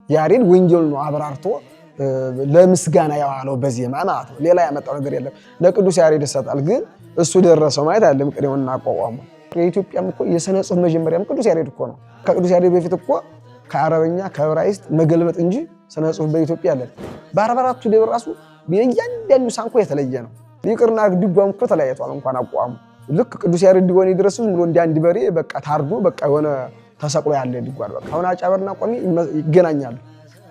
ያሬድ ወንጌል ነው አብራርቶ ለምስጋና ያዋለው በዜማ ማለት ነው። ሌላ ያመጣው ነገር የለም። ለቅዱስ ያሬድ ይሰጣል፣ ግን እሱ ደረሰው ማለት አይደለም። ቅኔውና አቋቋሙ የኢትዮጵያም እኮ የሥነ ጽሑፍ መጀመሪያም ቅዱስ ያሬድ እኮ ነው። ከቅዱስ ያሬድ በፊት እኮ ከአረበኛ ከዕብራይስጥ መገልበጥ እንጂ ሥነ ጽሑፍ በኢትዮጵያ አለ። በ44ቱ ደብር ራሱ የእያንዳንዱ ሳንኮ የተለየ ነው። ይቅርና ድጓም እኮ ተለያይቷል። እንኳን አቋቋሙ ልክ ቅዱስ ያሬድ ድጓን ይድረስ ዝም ብሎ እንደ አንድ በሬ በቃ ታርዶ በቃ የሆነ ተሰቅሎ ያለ ድጓን በቃ አሁን አጫበርና ቆሜ ይገናኛሉ፣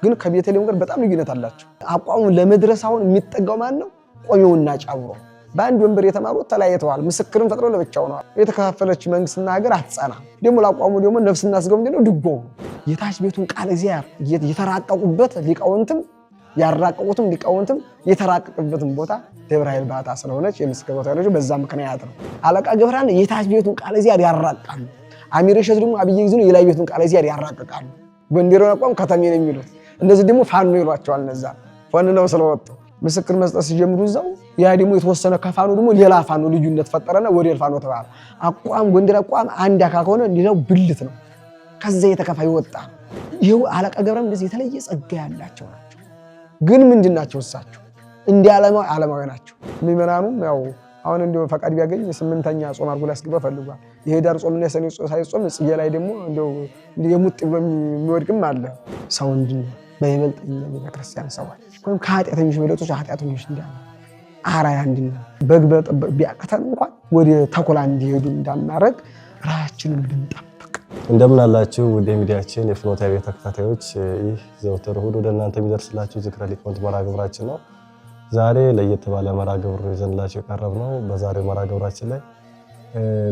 ግን ከቤተልሔም ጋር በጣም ልዩነት አላቸው። አቋሙ ለመድረስ አሁን የሚጠጋው ማን ነው? ቆሜውና ጫብሮ በአንድ ወንበር የተማሩት ተለያይተዋል። ምስክርን ፈጥረው ለብቻው ነው። የተከፋፈለች መንግስትና ሀገር አትጸና። ደግሞ ላቋሙ ደግሞ ነፍስና ስጋው ምንድነው? ድጓው የታች ቤቱን ቃል እግዚአብሔር የተራቀቁበት ሊቃውንትም ያራቀቁትም ሊቃውንትም የተራቀቁበትን ቦታ ደብረ ኃይል ባታ ስለሆነች የምስክር ቦታ ያለችው በዛ ምክንያት ነው። አለቃ ገብረሃና የታች ቤቱን ቃል እግዚአብሔር ያራቃሉ። አሚረሸት ደግሞ አብይ ጊዜ ነው የላይ ቤቱን ቃል እግዚአብሔር ያራቀቃሉ። ጎንደርን አቋም ከተሜ ነው የሚሉት። እንደዚህ ደግሞ ፋኖ ይሏቸዋል። እነዛ ፋኖ ነው ስለወጡ ምስክር መስጠት ሲጀምሩ እዛው ያ ደግሞ የተወሰነ ከፋኖ ደግሞ ሌላ ፋኖ ልዩነት ፈጠረና ወደ ፋኖ ተባለ። አቋም ጎንደር አቋም አንድ አካል ከሆነ ሌላው ብልት ነው። ከዛ የተከፋይ ወጣ። ይሄው አለቃ ገብረም እንደዚህ የተለየ ጸጋ ያላቸው ናቸው። ግን ምንድናቸው? እሳቸው እንዲህ ዓለማዊ ናቸው። ምዕመናኑም ያው አሁን እንደው ፈቃድ ቢያገኝ 8ኛ ጾም አድርጎ ሊያስገባ ፈልጓል። የህዳር ጾምና የሰኔ ሳይጾም ጽጌ ላይ ደግሞ እንደው የሙጥ ብሎ የሚወድቅም አለ። ሰው እንድን በይበልጥ ቤተክርስቲያን ሰዎች ወይም ከኃጢአተኞች በለጦች ኃጢአተኞች እንዳለ አራያ እንድን በግ በጠበቅ ቢያቀተን እንኳን ወደ ተኩላ እንዲሄዱ እንዳናረግ ራሳችንን ብንጠብቅ። እንደምን አላችሁ ውድ ሚዲያችን የፍኖተ ቤተ ተከታታዮች፣ ይህ ዘወትር እሑድ ወደ እናንተ የሚደርስላችሁ ዝክረ ሊቃውንት መርሃ ግብራችን ነው። ዛሬ ለየት ባለ መርሃ ግብር ይዘንላችሁ የቀረብነው በዛሬው መርሃ ግብራችን ላይ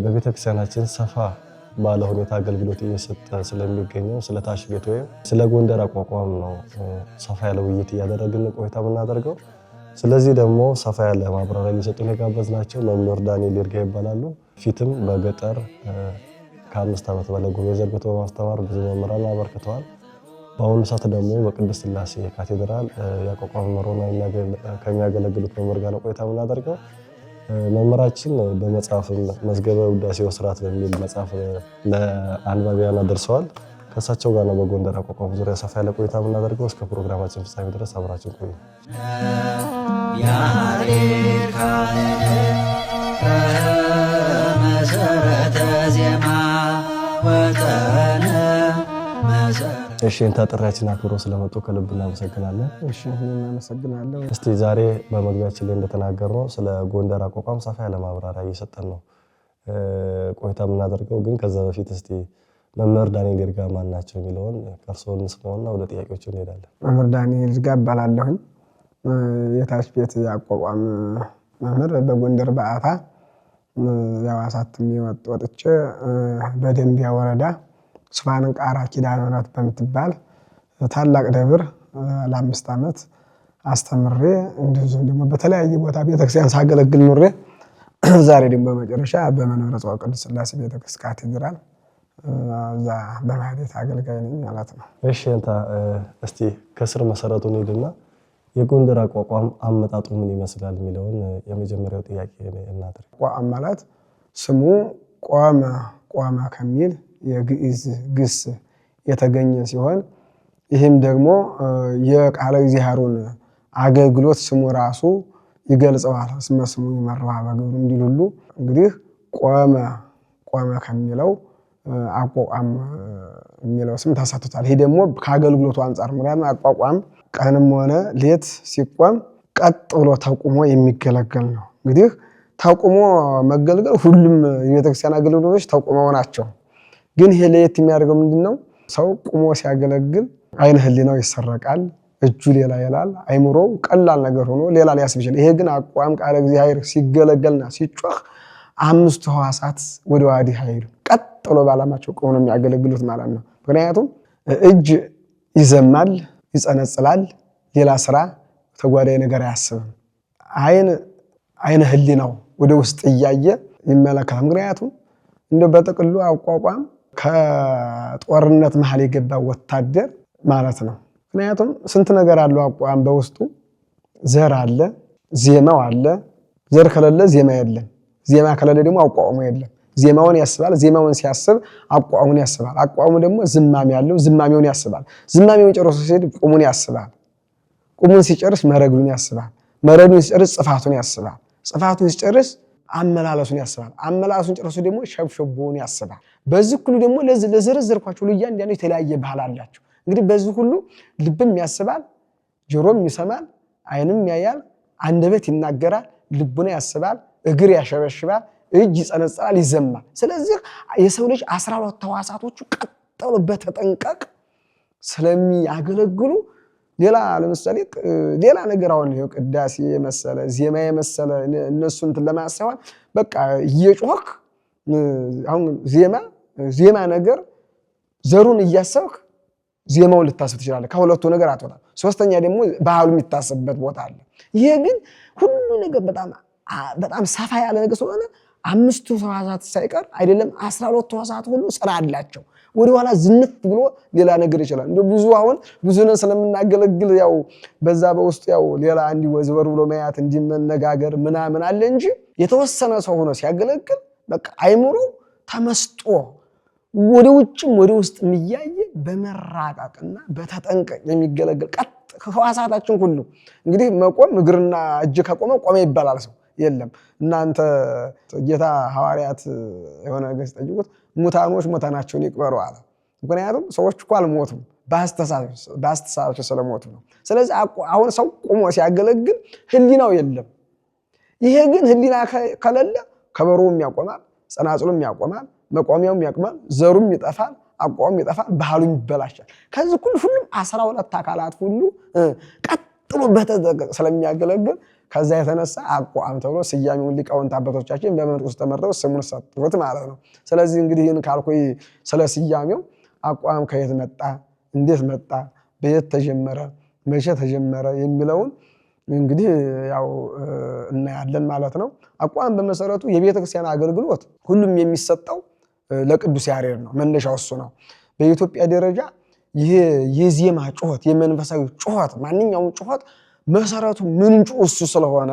በቤተክርስቲያናችን ሰፋ ባለ ሁኔታ አገልግሎት እየሰጠ ስለሚገኘው ስለ ታች ቤት ወይም ስለ ጎንደር አቋቋም ነው ሰፋ ያለ ውይይት እያደረግን ቆይታ የምናደርገው። ስለዚህ ደግሞ ሰፋ ያለ ማብራሪያ ሊሰጡን የጋበዝናቸው መምህር ዳንኤል ይርጋ ይባላሉ። ፊትም በገጠር ከ5 ዓመት በላይ ጉባኤ ዘርግተው በማስተማር ብዙ መምህራን አበርክተዋል። በአሁኑ ሰዓት ደግሞ በቅድስት ሥላሴ ካቴድራል ያቋቋም መሮና ከሚያገለግሉት መምህር ጋር ቆይታ የምናደርገው። መምህራችን በመጽሐፍ መዝገበ ውዳሴ ወሥራት በሚል መጽሐፍ ለአንባቢያን አድርሰዋል። ከእሳቸው ጋር ነው በጎንደር አቋቋም ዙሪያ ሰፋ ያለ ቆይታ የምናደርገው። እስከ ፕሮግራማችን ፍጻሜ ድረስ አብራችን ቆዩ። መሰረተ ዜማ ወጠነ እሺ እንታ ጥሪያችን አክብሮ ስለመጡ ከልብ እናመሰግናለን። እሺ እኔም አመሰግናለሁ። እስቲ ዛሬ በመግቢያችን ላይ እንደተናገርነው ስለ ጎንደር አቋቋም ሰፋ ያለ ማብራሪያ እየሰጠን ነው ቆይታ የምናደርገው። ግን ከዛ በፊት እስቲ መምህር ዳንኤል ይርጋ ማን ናቸው የሚለውን ከእርስዎ እንስማውና ወደ ጥያቄዎቹ እንሄዳለን። መምህር ዳንኤል ይርጋ እባላለሁ። የታች ቤት አቋቋም መምህር በጎንደር በአታ ያው አሳትሜ ወጥቼ በደንቢያ ወረዳ ሱባንን ቃራ ኪዳነ ምሕረት በምትባል ታላቅ ደብር ለ5 ዓመት አስተምሬ እንደዚሁም ደግሞ በተለያየ ቦታ ቤተክርስቲያን ሳገለግል ኖሬ ዛሬ ደግሞ በመጨረሻ በመንበረ ጸባዖት ቅድስት ሥላሴ ቤተክርስቲያን ካቴድራል እዛ በማህሌት አገልጋይ ነኝ ማለት ነው። እሺ እንታ እስቲ ከስር መሰረቱን ሄድና የጎንደር አቋቋም አመጣጡ ምን ይመስላል የሚለውን የመጀመሪያው ጥያቄ እናድርግ። አቋቋም ማለት ስሙ ቆመ ከሚል የግዕዝ ግስ የተገኘ ሲሆን ይህም ደግሞ የቃለ እግዚአብሔርን አገልግሎት ስሙ ራሱ ይገልጸዋል። ስሙ ይመራዋ በግብሩ እንዲል ሁሉ እንግዲህ ቆመ ከሚለው አቋቋም የሚለው ስም ተሰጥቷል። ይሄ ደግሞ ከአገልግሎቱ አንፃር ምክንያቱም አቋቋም ቀንም ሆነ ሌት ሲቆም ቀጥ ብሎ ተቁሞ የሚገለገል ነው። እንግዲህ ተቁሞ መገልገል ሁሉም የቤተክርስቲያን አገልግሎቶች ተቁመው ናቸው። ግን ይሄ ለየት የሚያደርገው ምንድነው? ሰው ቁሞ ሲያገለግል አይነ ህሊናው ይሰረቃል፣ እጁ ሌላ ይላል፣ አይምሮው ቀላል ነገር ሆኖ ሌላ ሊያስብ ይችላል። ይሄ ግን አቋም ቃለ እግዚአብሔር ሲገለገልና ሲጮህ 5 ሕዋሳት ወደ ዋዲህ ኃይሉ ቀጥ ብሎ ባላማቸው ቆሞ ነው የሚያገለግሉት ማለት ነው። ምክንያቱም እጅ ይዘማል፣ ይጸነጽላል፣ ሌላ ስራ ተጓዳኝ ነገር አያስብም። አይነ ህሊናው ወደ ውስጥ እያየ ይመለከታል። ምክንያቱም እንደው በጥቅሉ አቋቋም ከጦርነት መሃል የገባ ወታደር ማለት ነው። ምክንያቱም ስንት ነገር አለው አቋቋም በውስጡ ዘር አለ፣ ዜማው አለ። ዘር ከሌለ ዜማ የለም፣ ዜማ ከሌለ ደግሞ አቋቋሙ የለም። ዜማውን ያስባል። ዜማውን ሲያስብ አቋሙን ያስባል። አቋሙ ደግሞ ዝማሜ ያለው ዝማሜውን ያስባል። ዝማሜውን ጨርሶ ሲሄድ ቁሙን ያስባል። ቁሙን ሲጨርስ መረግዱን ያስባል። መረግዱን ሲጨርስ ጽፋቱን ያስባል። ጽፋቱን ሲጨርስ አመላለሱን ያስባል። አመላለሱን ጨርሶ ደግሞ ሸብሸቦውን ያስባል። በዚህ ሁሉ ደግሞ ለዘረዘርኳቸው ለእያንዳንዱ የተለያየ ባህል አላቸው። እንግዲህ በዚህ ሁሉ ልብም ያስባል፣ ጆሮም ይሰማል፣ ዓይንም ያያል፣ አንደበት ይናገራል፣ ልቡና ያስባል፣ እግር ያሸበሽባል፣ እጅ ይጸነጽላል፣ ይዘማል። ስለዚህ የሰው ልጅ 12 ሕዋሳቶቹ ቀጥሎ በተጠንቀቅ ስለሚያገለግሉ ሌላ ለምሳሌ ሌላ ነገር አሁን ቅዳሴ የመሰለ ዜማ የመሰለ እነሱን ለማሳዋን በቃ እየጮክ አሁን ዜማ ነገር ዘሩን እያሰብክ ዜማውን ልታስብ ትችላለህ። ከሁለቱ ነገር አትወጣም። ሶስተኛ ደግሞ ባህሉ የሚታሰብበት ቦታ አለ። ይሄ ግን ሁሉ ነገር በጣም ሰፋ ያለ ነገር ስለሆነ 5 ሕዋሳት ሳይቀር አይደለም 12 ሕዋሳት ሁሉ ስራ አላቸው። ወደ ኋላ ዝንፍ ብሎ ሌላ ነገር ይችላል። እንደ ብዙ ነን ስለምናገለግል ያው በዛ በውስጥ ያው ሌላ እንዲወዝበር ብሎ ማያት እንዲመነጋገር ምናምን አለ እንጂ የተወሰነ ሰው ሆኖ ሲያገለግል በቃ አይምሮ ተመስጦ ወደ ውጭም ወደ ውስጥ የሚያየ በመራቃቅና በተጠንቀቅ የሚገለገል ቀጥ ሕዋሳታችን ሁሉ እንግዲህ መቆም እግርና እጅ ከቆመ ቆመ ይባላል። ሰው የለም። እናንተ ጌታ ሐዋርያት የሆነ ነገር ሲጠይቁት ሙታኖች ሙታናቸውን ይቅበሩ አለ። ምክንያቱም ሰዎች እኮ አልሞቱም በአስተሳሰባቸው ስለሞቱ ነው። ስለዚህ አሁን ሰው ቆሞ ሲያገለግል ህሊናው የለም። ይሄ ግን ህሊና ከሌለ ከበሮውም ያቆማል፣ ጸናጽሉም ያቆማል፣ መቆሚያውም ያቆማል፣ ዘሩም ይጠፋል፣ አቋሙም ይጠፋል፣ ባህሉም ይበላሻል። ከዚህ ሁሉም 12 አካላት ሁሉ ቀጥሎ በተጠንቀቅ ስለሚያገለግል ከዛ የተነሳ አቋም ተብሎ ስያሜውን ሊቃውንት አባቶቻችን በመንቁስ ተመርጠው ስሙን ሰጡት ማለት ነው። ስለዚህ እንግዲህ ይህን ካልኩኝ ስለ ስያሜው አቋም ከየት መጣ፣ እንዴት መጣ፣ በየት ተጀመረ፣ መቼ ተጀመረ የሚለውን እንግዲህ ያው እናያለን ማለት ነው። አቋም በመሰረቱ የቤተ ክርስቲያን አገልግሎት ሁሉም የሚሰጠው ለቅዱስ ያሬድ ነው። መነሻው እሱ ነው። በኢትዮጵያ ደረጃ ይሄ የዜማ ጩኸት፣ የመንፈሳዊ ጩኸት፣ ማንኛውም ጩኸት መሰረቱ ምንጩ እሱ ስለሆነ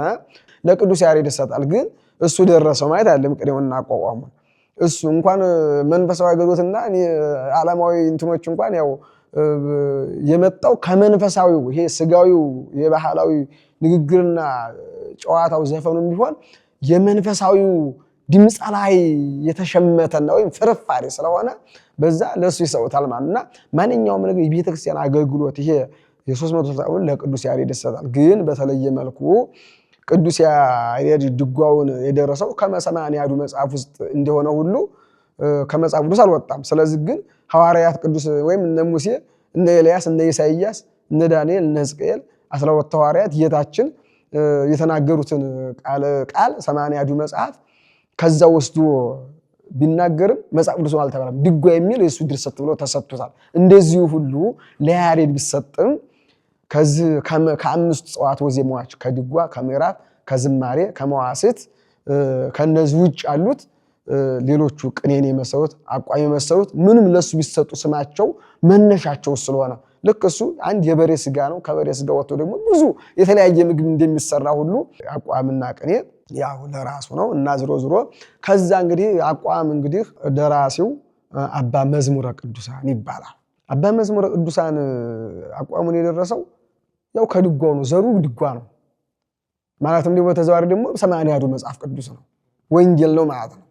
ለቅዱስ ያሬድ ይሰጣል። ግን እሱ ደረሰው ማለት አይደለም። ቅኔውና አቋቋሙ እሱ እንኳን መንፈሳዊ አገልግሎትና ዓለማዊ እንትኖች እንኳን ያው የመጣው ከመንፈሳዊው ይሄ ስጋዊው የባህላዊ ንግግርና ጨዋታው ዘፈኑም ቢሆን የመንፈሳዊው ድምፅ ላይ የተሸመተና ወይም ፍርፋሪ ስለሆነ በዛ ለሱ ይሰውታል ማለትና ማንኛውም ነገር የቤተክርስቲያን አገልግሎት ይሄ የ360 ለቅዱስ ያሬድ ይሰጣል። ግን በተለየ መልኩ ቅዱስ ያሬድ ድጓውን የደረሰው ከመሰማንያዱ መጽሐፍ ውስጥ እንደሆነ ሁሉ ከመጽሐፍ ቅዱስ አልወጣም። ስለዚህ ግን ሐዋርያት ቅዱስ ወይም እነ ሙሴ፣ እነ ኤልያስ፣ እነ ኢሳይያስ፣ እነ ዳንኤል፣ እነ ሕዝቅኤል 12 ሐዋርያት ጌታችን የተናገሩትን ቃል 80ዱ መጽሐፍ ከዛ ወስዶ ቢናገርም መጽሐፍ ቅዱስ አልተባለም። ድጓ የሚል የሱ ድርሰት ብሎ ተሰጥቶታል። እንደዚሁ ሁሉ ለያሬድ ቢሰጥም ከዚህ ከአምስቱ ጽዋት ወዜማዎች ከድጓ፣ ከምዕራፍ፣ ከዝማሬ፣ ከመዋሥዕት ከነዚህ ውጭ ያሉት ሌሎቹ ቅኔን የመሰሉት አቋም የመሰሉት ምንም ለሱ ቢሰጡ ስማቸው መነሻቸው ስለሆነ ልክ እሱ አንድ የበሬ ስጋ ነው። ከበሬ ስጋ ወጥቶ ደግሞ ብዙ የተለያየ ምግብ እንደሚሰራ ሁሉ አቋምና ቅኔ ያው ለራሱ ነው እና ዝሮ ከዛ እንግዲህ አቋም እንግዲህ ደራሲው አባ መዝሙረ ቅዱሳን ይባላል። አባ መዝሙረ ቅዱሳን አቋሙን የደረሰው ያው ከድጓው ነው። ዘሩ ድጓ ነው ማለትም ደግሞ ተዘዋሪ ደግሞ 80ዱ መጽሐፍ ቅዱስ ነው፣ ወንጌል ነው ማለት ነው።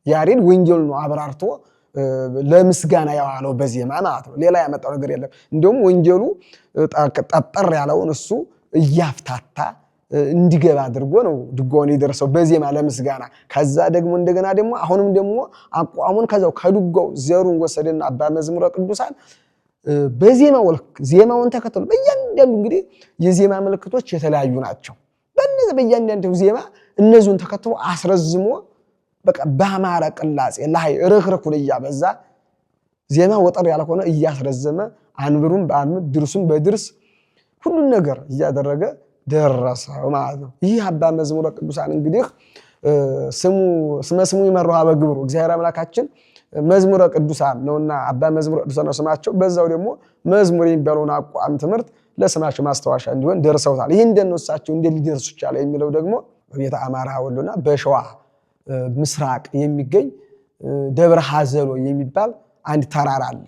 ያሬድ ወንጌል ነው አብራርቶ ለምስጋና ያዋለው በዜማ ማለት ነው። ሌላ ያመጣው ነገር የለም። እንደውም ወንጌሉ ጠጠር ያለውን እሱ እያፍታታ እንዲገባ አድርጎ ነው ድጓውን የደረሰው በዜማ ለምስጋና። ከዛ ደግሞ እንደገና ደግሞ አሁንም ደግሞ አቋሙን ከዛው ከድጓው ዘሩን ወሰደና አባ መዝሙረ ቅዱሳን በዜማው ልክ ዜማውን ተከተሉ። በእያንዳንዱ እንግዲህ የዜማ ምልክቶች የተለያዩ ናቸው። በእነዚህ በእያንዳንዱ ዜማ እነዚህን ተከትሎ አስረዝሞ በቃ በአማረ ቅላጼ ላይ ርክርኩን እያበዛ ዜማ ወጠር ያልሆነ እያስረዘመ አንብሩን በአንብር ድርሱን በድርስ ሁሉን ነገር እያደረገ ደረሰው ማለት ነው። ይህ አባ መዝሙረ ቅዱሳን እንግዲህ ስሙ ይመራው በግብሩ እግዚአብሔር አምላካችን መዝሙረ ቅዱሳን ነውና አባ መዝሙረ ቅዱሳን ነው ስማቸው። በዛው ደግሞ መዝሙር የሚባለውን አቋም ትምህርት ለስማቸው ማስተዋሻ እንዲሆን ደርሰውታል። ይህ እንደነሳቸው እንደ ሊደርሱ ይቻላል የሚለው ደግሞ በቤተ አማራ ወሎና በሸዋ ምስራቅ የሚገኝ ደብረ ሐዘሎ የሚባል አንድ ተራራ አለ።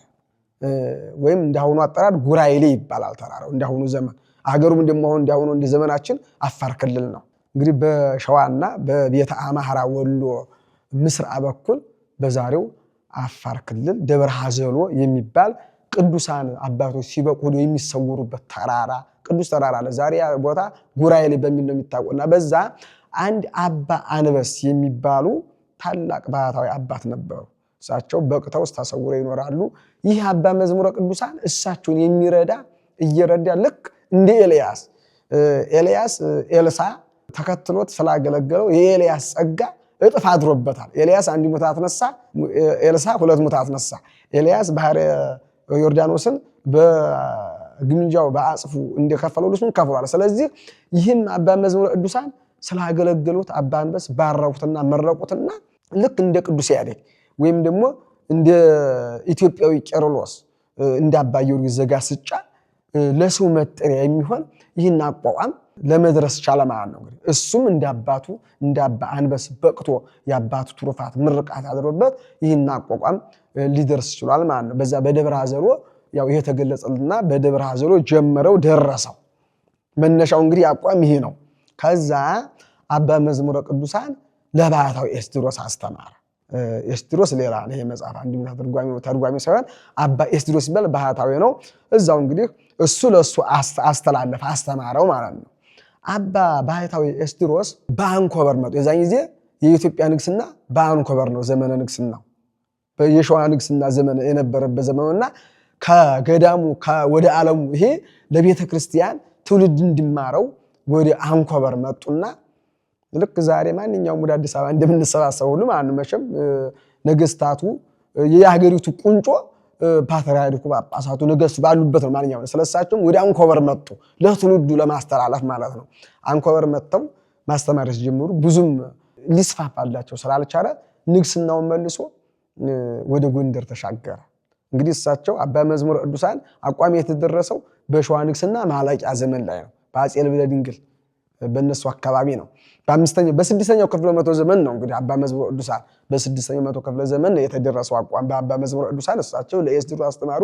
ወይም እንዳሁኑ አጠራር ጉራይሌ ይባላል ተራራው እንዳሁኑ ዘመን። አገሩም እንደማሆን እንዳሁኑ እንደ ዘመናችን አፋር ክልል ነው። እንግዲህ በሸዋና በቤተ አማራ ወሎ ምስራቅ በኩል በዛሬው አፋር ክልል ደብረ ሐዘሎ የሚባል ቅዱሳን አባቶች ሲበቁ የሚሰውሩበት ተራራ ቅዱስ ተራራ አለ። ዛሬ ቦታ ጉራይሌ በሚል ነው የሚታወቀውና በዛ አንድ አባ አንበስ የሚባሉ ታላቅ ባህታዊ አባት ነበሩ። እሳቸው በቅተው ተሰውረው ይኖራሉ። ይህ አባ መዝሙረ ቅዱሳን እሳቸውን የሚረዳ እየረዳ ልክ እንደ ኤልያስ ኤልሳ ተከትሎት ስላገለገለው የኤልያስ ጸጋ እጥፍ አድሮበታል። ኤልያስ አንድ ሙት አስነሳ፣ ኤልሳ ሁለት ሙት አስነሳ። ኤልያስ ባህረ ዮርዳኖስን በግምጃው በአጽፉ እንደከፈለው ልሱን ከፍሏል። ስለዚህ ይህን አባ መዝሙረ ቅዱሳን ስላገለገሉት አባ አንበስ ባረኩትና መረቁትና ልክ እንደ ቅዱስ ያሬድ ወይም ደግሞ እንደ ኢትዮጵያዊ ቄርሎስ እንደ አባ ጊዮርጊስ ዘጋስጫ ለሰው መጠሪያ የሚሆን ይህን አቋቋም ለመድረስ ቻለ ማለት ነው። እሱም እንደ አባቱ እንደ አባ አንበስ በቅቶ የአባቱ ትሩፋት ምርቃት አድሮበት ይህን አቋቋም ሊደርስ ይችላል ማለት ነው። በዛ በደብረ ሐዘሎ ያው ይሄ ተገለጸልና በደብረ ሐዘሎ ጀመረው ደረሰው። መነሻው እንግዲህ አቋም ይሄ ነው። ከዛ አባ መዝሙረ ቅዱሳን ለባህታዊ ኤስድሮስ አስተማረ። ኤስድሮስ ሌላ ነው የመጽሐፍ አንድ ተርጓሚ ሳይሆን አባ ኤስድሮስ ይባል ባህታዊ ነው። እዛው እንግዲህ እሱ ለሱ አስተላለፈ አስተማረው ማለት ነው። አባ ባህታዊ ኤስድሮስ በአንኮበር መጡ። የዛን ጊዜ የኢትዮጵያ ንግስና በአንኮበር ነው ዘመነ ንግስናው። የሸዋ ንግስና ዘመን የነበረበት ዘመንና ከገዳሙ ወደ ዓለሙ ይሄ ለቤተ ክርስቲያን ትውልድ እንዲማረው ወደ አንኮበር መጡና ልክ ዛሬ ማንኛውም ወደ አዲስ አበባ እንደምንሰባሰብ ሁሉ ማለት ነው። መቼም ነገስታቱ የሀገሪቱ ቁንጮ ፓትርያርኩ ጳጳሳቱ ነገስቱ ባሉበት ነው ማንኛውም። ስለሳቸውም ወደ አንኮበር መጡ ለትውልዱ ለማስተላለፍ ማለት ነው። አንኮበር መጥተው ማስተማር ሲጀምሩ ብዙም ሊስፋፋላቸው ስላልቻለ ንግስናውን መልሶ ወደ ጎንደር ተሻገረ። እንግዲህ እሳቸው አባ መዝሙረ ቅዱሳን አቋም የተደረሰው በሸዋ ንግስና ማለቂያ ዘመን ላይ ነው። በአፄ ልብነ ድንግል በእነሱ አካባቢ ነው። በስድስተኛው ክፍለ መቶ ዘመን ነው እንግዲህ አባ መዝሙረ ቅዱሳን በስድስተኛው መቶ ክፍለ ዘመን የተደረሰው አቋም በአባ መዝሙረ ቅዱሳን እሳቸው ለኤስድሮስ አስተማሩ።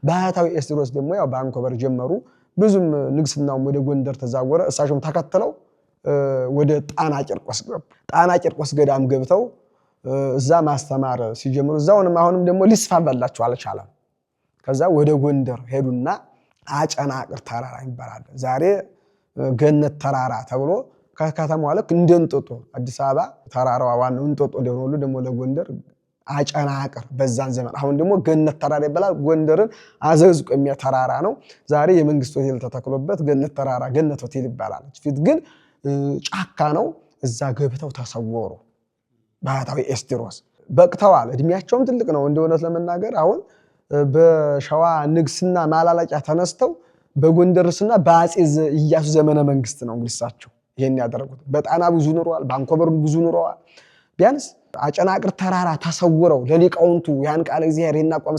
ባህታዊ ኤስድሮስ ደግሞ ያው በአንኮበር ጀመሩ። ብዙም ንግስናውም ወደ ጎንደር ተዛወረ። እሳቸውም ተከትለው ወደ ጣና ቂርቆስ ገቡ። ጣና ቂርቆስ ገዳም ገብተው እዛ ማስተማር ሲጀምሩ እዛውንም አሁንም ደግሞ ሊስፋፋላቸው አልቻለም። ከዛ ወደ ጎንደር ሄዱና አጨናቅር ተራራ ይባላል። ዛሬ ገነት ተራራ ተብሎ ከከተማዋ ልክ እንደ እንጦጦ አዲስ አበባ ተራራዋ ዋናው እንጦጦ እንደሆነ ሁሉ ደግሞ ለጎንደር አጨናቅር በዛን ዘመን አሁን ደግሞ ገነት ተራራ ይባላል። ጎንደርን አዘዝቆ የሚያ ተራራ ነው። ዛሬ የመንግስት ሆቴል ተተክሎበት ገነት ተራራ ገነት ሆቴል ይባላል። ፊት ግን ጫካ ነው። እዛ ገብተው ተሰወሩ። ባህታዊ ኤስድሮስ በቅተዋል። እድሜያቸውም ትልቅ ነው። እንደሆነት ለመናገር አሁን በሸዋ ንግስና ማላላቂያ ተነስተው በጎንደርስና በአፄ ኢያሱ ዘመነ መንግስት ነው እንግዲህ እሳቸው ይሄን ያደረጉት። በጣና ብዙ ኑረዋል፣ በአንኮበር ብዙ ኑረዋል። ቢያንስ አጨናቅር ተራራ ተሰውረው ለሊቃውንቱ ያን ቃል እግዚአብሔር ይሄን አቋም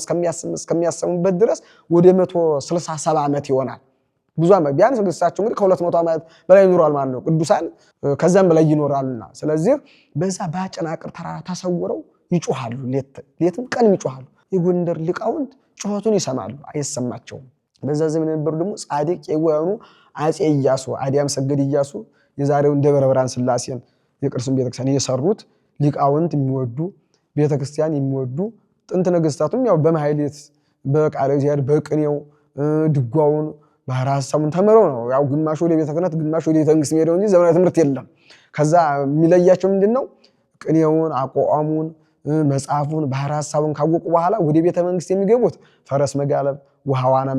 እስከሚያሰሙበት ድረስ ወደ 167 ዓመት ይሆናል። ብዙ ዓመት ቢያንስ እሳቸው እንግዲህ ከ200 ዓመት በላይ ኑረዋል ማለት ነው። ቅዱሳን ከዛም በላይ ይኖራሉና ስለዚህ በዛ በአጨናቅር ተራራ ተሰውረው ይጮሃሉ። ሌትም ቀንም ይጮሃሉ። የጎንደር ሊቃውንት ጩኸቱን ይሰማሉ፣ አይሰማቸውም። በዛ ዘመን የነበሩ ደግሞ ጻድቅ የሆኑ አፄ ኢያሱ አዲያም ሰገድ ኢያሱ የዛሬውን ደብረ ብርሃን ሥላሴን የቅርሱን ቤተክርስቲያን የሰሩት ሊቃውንት የሚወዱ ቤተክርስቲያን የሚወዱ ጥንት ነገስታቱም ያው በማህሌት በቃለ እግዚአብሔር በቅኔው ድጓውን ባህር ሐሳቡን ተምረው ነው ያው ግማሽ ወደ ቤተ ክህነት ግማሽ ወደ ቤተ መንግስት የሚሄደው እንጂ ዘመናዊ ትምህርት የለም። ከዛ የሚለያቸው ምንድነው? ቅኔውን አቋቋሙን መጽሐፉን ባህር ሐሳቡን ካወቁ በኋላ ወደ ቤተ መንግስት የሚገቡት ፈረስ መጋለብ፣ ውሃ ዋና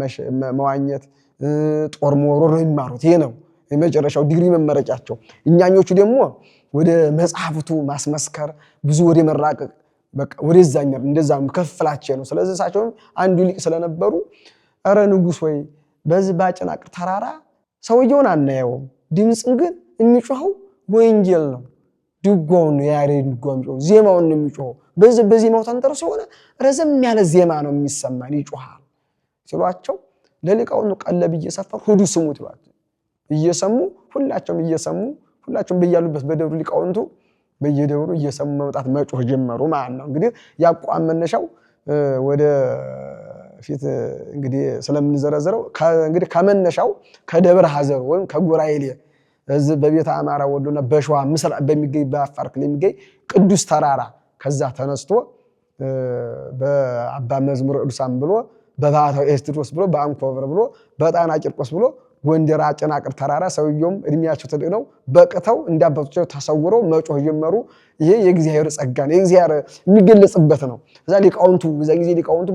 መዋኘት፣ ጦር መወርወር ነው የሚማሩት። ይሄ ነው የመጨረሻው ዲግሪ መመረቂያቸው። እኛኞቹ ደግሞ ወደ መጽሐፍቱ ማስመስከር ብዙ ወደ መራቀቅ በቃ ወደዛኛው እንደዛም ከፍላቸው ነው። ስለዚህ እሳቸው አንዱ ሊቅ ስለነበሩ አረ ንጉስ ወይ በዚህ ባጨናቅር ተራራ ሰውየውን አናየውም፣ ድምጽን ግን የሚጮኸው ወንጌል ነው። ድጓውን ያሬድ ድጓው ዜማውን ነው የሚጮኸው። በዜማው ተንተርሶ ሆነ ረዘም ያለ ዜማ ነው የሚሰማን ይጮሃል ሲሏቸው ለሊቃውንቱ ቀለብ እየሰፈሩ ሁሉ ስሙት ይሏቸው እየሰሙ ሁላቸውም በያሉበት በደብሩ ሊቃውንቱ በየደብሩ እየሰሙ መምጣት መጮህ ጀመሩ ማለት ነው። እንግዲህ ያቋም መነሻው ወደ ፊት እንግዲህ ስለምንዘረዘረው እንግዲህ ከመነሻው ከደብረ ሐዘር ወይም ከጉራይሌ እዚህ በቤተ አማራ ወሎና በሸዋ ምስራቅ በሚገኝ በአፋር ክልል የሚገኝ ቅዱስ ተራራ ከዛ ተነስቶ በአባ መዝሙረ ቅዱሳን ብሎ በባህታዊ ኤስድሮስ ብሎ በአንኮበር ብሎ በጣና ቂርቆስ ብሎ ጎንደር አጨናቅር ተራራ ሰውየውም እድሜያቸው ትልቅ ነው በቅተው እንዳባቶቻቸው ተሰውረው መጮህ ጀመሩ። ይሄ የእግዚአብሔር ጸጋ ነው፣ የእግዚአብሔር የሚገለጽበት ነው። እዛ ሊቃውንቱ በዛ ጊዜ ሊቃውንቱ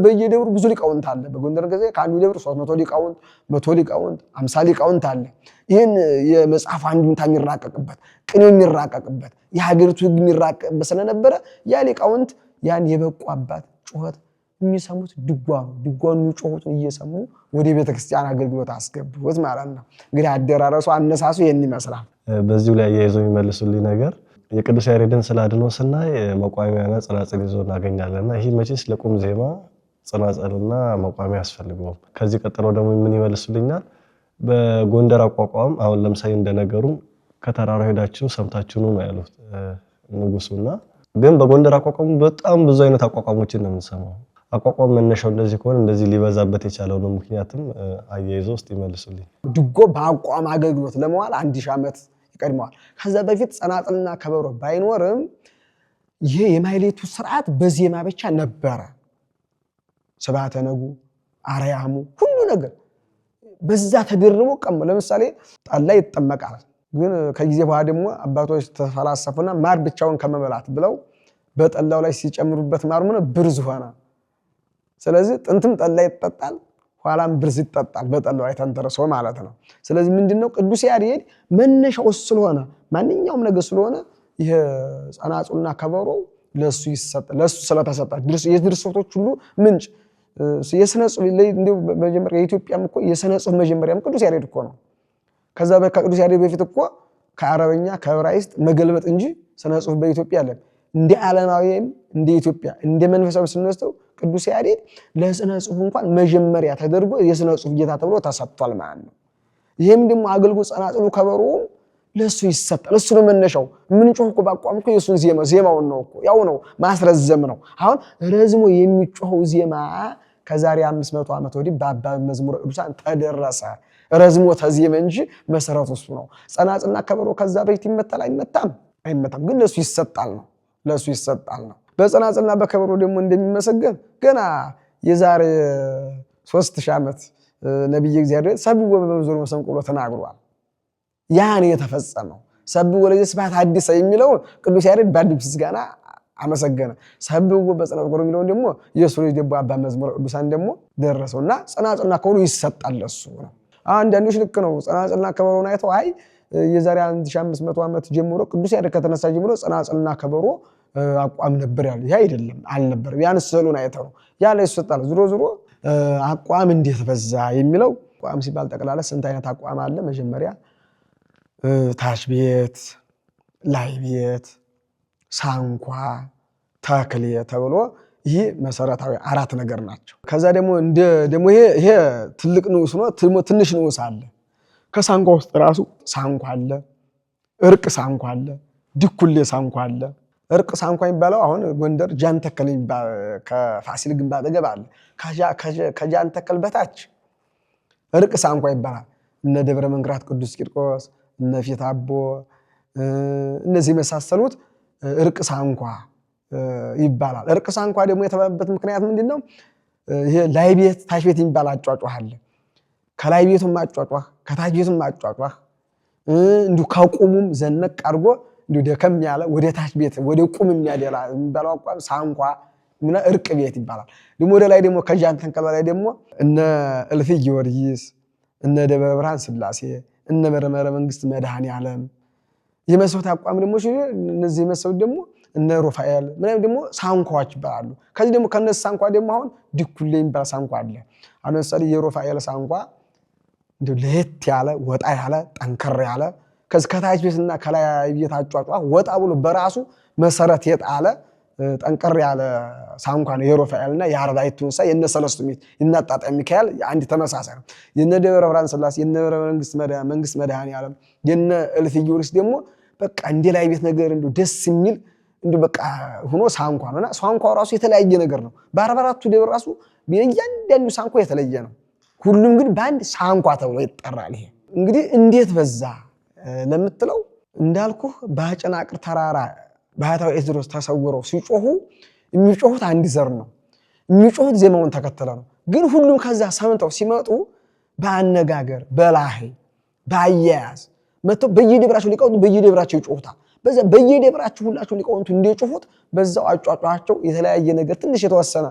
በየደብሩ ብዙ ሊቃውንት አለ። በጎንደር ጊዜ ከአንዱ ደብር 300 ሊቃውንት 100 ሊቃውንት 50 ሊቃውንት አለ። ይህን የመጽሐፍ አንድምታ የሚራቀቅበት ቅኔ የሚራቀቅበት የሀገሪቱ ሕግ የሚራቀቅበት ስለነበረ ያ ሊቃውንት ያን የበቁ አባት ጩኸት የሚሰሙት ድጓ ነው። ድጓውን የሚጮሁትን እየሰሙ ወደ ቤተክርስቲያን አገልግሎት አስገቡት ማለት ነው። እንግዲህ አደራረሱ አነሳሱ ይሄን ይመስላል። በዚሁ ላይ ያይዘው የሚመልሱልኝ ነገር የቅዱስ ያሬድን ስላድኖ ስናይ መቋሚያና ጽናጽል ይዞ እናገኛለንና ይሄ መቼስ ለቁም ዜማ ጽናጽልና መቋሚያ ያስፈልገው። ከዚህ ቀጥለው ደግሞ ምን ይመልሱልኛል? በጎንደር አቋቋም አሁን ለምሳሌ እንደነገሩ ከተራራው ሄዳችሁ ሰምታችሁ ነው ያሉት ንጉሱና፣ ግን በጎንደር አቋቋም በጣም ብዙ አይነት አቋቋሞችን ነው የምንሰማው። አቋቋም መነሻው እንደዚህ ከሆነ እንደዚህ ሊበዛበት የቻለው ነው ምክንያቱም አያይዘው ውስጥ ይመልሱልኝ። ድጎ በአቋም አገልግሎት ለመዋል 1000 ዓመት ይቀድመዋል። ከዛ በፊት ጸናጽልና ከበሮ ባይኖርም ይሄ የማይሌቱ ስርዓት በዜማ ብቻ ነበረ። ስብሐተ ነጉ አርያሙ ሁሉ ነገር በዛ ተደርቦ ቀም ለምሳሌ ጠላ ይጠመቃል። ግን ከጊዜ በኋላ ደግሞ አባቶች ተፈላሰፉና ማር ብቻውን ከመበላት ብለው በጠላው ላይ ሲጨምሩበት ማር ምን ብርዝ ሆነ። ስለዚህ ጥንትም ጠላ ይጠጣል ኋላም ብርዝ ይጠጣል በጠላው ላይ ተንተርሶ ማለት ነው። ስለዚህ ምንድነው ቅዱስ ያሬድ መነሻው ስለሆነ ማንኛውም ነገር ስለሆነ ይሄ ጸናጽልና ከበሮ ለሱ ይሰጣ ለሱ ስለተሰጣ የድርሰቶች ሁሉ ምንጭ የሥነ ጽሑፍ እንደው መጀመሪያ የኢትዮጵያም እኮ የሥነ ጽሑፍ መጀመሪያም ቅዱስ ያሬድ እኮ ነው። ከዛ ከቅዱስ ያሬድ በፊት እኮ ከአረበኛ ከዕብራይስጥ መገልበጥ እንጂ ሥነ ጽሑፍ በኢትዮጵያ አለ። እንደ ዓለማዊም እንደ ኢትዮጵያ እንደ መንፈሳዊ ስንወስደው ቅዱስ ያሬድ ለሥነ ጽሑፍ እንኳን መጀመሪያ ተደርጎ የሥነ ጽሑፍ ጌታ ተብሎ ተሰጥቷል ማለት ነው። ይሄም ደግሞ አገልግሎት ጸናጽሉ ከበሮ ለሱ ይሰጣል። እሱ ነው መነሻው። ምን ጮህ እኮ ባቋም እኮ የሱን ዜማውን ነው እኮ ያው ነው ማስረዘም ነው። አሁን ረዝሞ የሚጮኸው ዜማ ከዛሬ 500 ዓመት ወዲህ በአባ መዝሙረ ቅዱሳን ተደረሰ። ረዝሞ ተዜመ እንጂ መሰረቱ እሱ ነው። ጸናጽልና ከበሮ ከዛ በፊት ይመታል አይመታም፣ ግን ለሱ ይሰጣል ነው ለሱ ይሰጣል ነው። በጸናጽልና በከበሮ ደግሞ እንደሚመሰገን ገና የዛሬ 3000 ዓመት ነብይ እግዚአብሔር ሰብእ በመዝሙር መሰንቆ ብሎ ተናግሯል። ያን የተፈጸመው ሰብእ ለስብሐት ሐዲስ የሚለው ቅዱስ ያሬድ በአዲስ ምስጋና አመሰገነ። ሰብእ በጸናጽ ከበሮ የሚለው ደግሞ ኢየሱስ ልጅ ደግሞ አባ መዝሙረ ቅዱሳን ደግሞ ደረሰውና ጸናጽልና ከበሮ ይሰጣል ለሱ ነው። አንዳንዶች ልክ ነው ጸናጽልና ከበሮን አይተው አይ የዛሬ 1500 ዓመት ጀምሮ ቅዱስ ያሬድ ከተነሳ ጀምሮ ጸናጽልና ከበሮ አቋም ነበር ያለው። ይሄ አይደለም አልነበረም። ያን ስዕሉን አይተው ነው ያለ ይሰጣል። ዙሮ አቋም እንዴት በዛ የሚለው አቋም ሲባል ጠቅላላ ስንት አይነት አቋም አለ? መጀመሪያ ታች ቤት፣ ላይ ቤት፣ ሳንኳ፣ ተክሌ ተብሎ ይሄ መሰረታዊ 4 ነገር ናቸው። ከዛ ደግሞ ይሄ ትልቅ ንዑስ ነው፣ ትንሽ ንዑስ አለ። ከሳንኳ ውስጥ ራሱ ሳንኳ አለ፣ እርቅ ሳንኳ አለ፣ ድኩሌ ሳንኳ አለ። እርቅ ሳንኳ የሚባለው አሁን ጎንደር ጃንተከል የሚባል ከፋሲል ግንብ አጠገብ አለ። ከጃንተከል በታች እርቅ ሳንኳ ይባላል። እነ ደብረ መንክራት ቅዱስ ቂርቆስ እነ ፊት አቦ እነዚህ መሳሰሉት እርቅ ሳንኳ ይባላል። እርቅ ሳንኳ ደግሞ የተባለበት ምክንያት ምንድነው? ይሄ ላይ ቤት ታች ቤት የሚባል አጫጫህ አለ። ከላይ ቤቱም አጫጫህ ከታች ቤቱም አጫጫህ እንዲሁ ከቁሙም ዘነቅ አድርጎ እንዲሁ ደከም ያለ ወደ ታች ቤት ወደ ቁም የሚያደላ የሚባለው አቋም ሳንኳ እና እርቅ ቤት ይባላል። ደግሞ ወደ ላይ ደግሞ ከጃንተከል ላይ ደግሞ እነ እልፍ ጊዮርጊስ እነ ደብረ ብርሃን ሥላሴ እነ መርመረ መንግስት መድኃኔ ዓለም የመስዋዕት አቋም ደግሞ እነዚህ መስዋዕት ደግሞ እነ ሩፋኤል ምንም ደግሞ ሳንኳዎች ይባላሉ። ከዚህ ደግሞ ከነሱ ሳንኳ ደግሞ አሁን ድኩሌ የሚባል ሳንኳ አለ። አሁን ለምሳሌ የሩፋኤል ሳንኳ እንደው ለየት ያለ ወጣ ያለ ጠንከር ያለ ከዚህ ከታች ቤትና ከላይ ቤት አጫጫ ወጣ ብሎ በራሱ መሰረት የጣለ ጠንከር ያለ ሳንኳ ነው የሩፋኤልና የአርባዕቱ እንስሳ የነ ሰለስቱ ምዕት የናጣጣ ሚካኤል አንድ ተመሳሳይ ነው። የነ ደብረ ብርሃን ሥላሴ የነ መንግስት መድኃኔ ዓለም የነ እልፍ ጊዮርጊስ ደግሞ በቃ እንደ ላይ ቤት ነገር እንደ ደስ የሚል እንደ በቃ ሆኖ ሳንኳ ነውና ሳንኳው ራሱ የተለያየ ነገር ነው። በ44ቱ ደብር ራሱ በእያንዳንዱ ሳንኳ የተለየ ነው። ሁሉም ግን በአንድ ሳንኳ ተብሎ ይጠራል። ይሄ እንግዲህ እንዴት በዛ ለምትለው እንዳልኩህ በአጨናቅር ተራራ ባህታዊ ኤስድሮስ ተሰውረው ሲጮሁ የሚጮሁት አንድ ዘር ነው። የሚጮሁት ዜማውን ተከተለ ነው። ግን ሁሉም ከዛ ሰምተው ሲመጡ በአነጋገር በላህይ በአያያዝ መጥተው በየደብራቸው ሊቃውንቱ በየደብራቸው ይጮሁታል። በዛ በየደብራቸው ሁላቸው ሊቃውንቱ እንደጮሁት በዛው አጫጫቸው የተለያየ ነገር ትንሽ የተወሰነ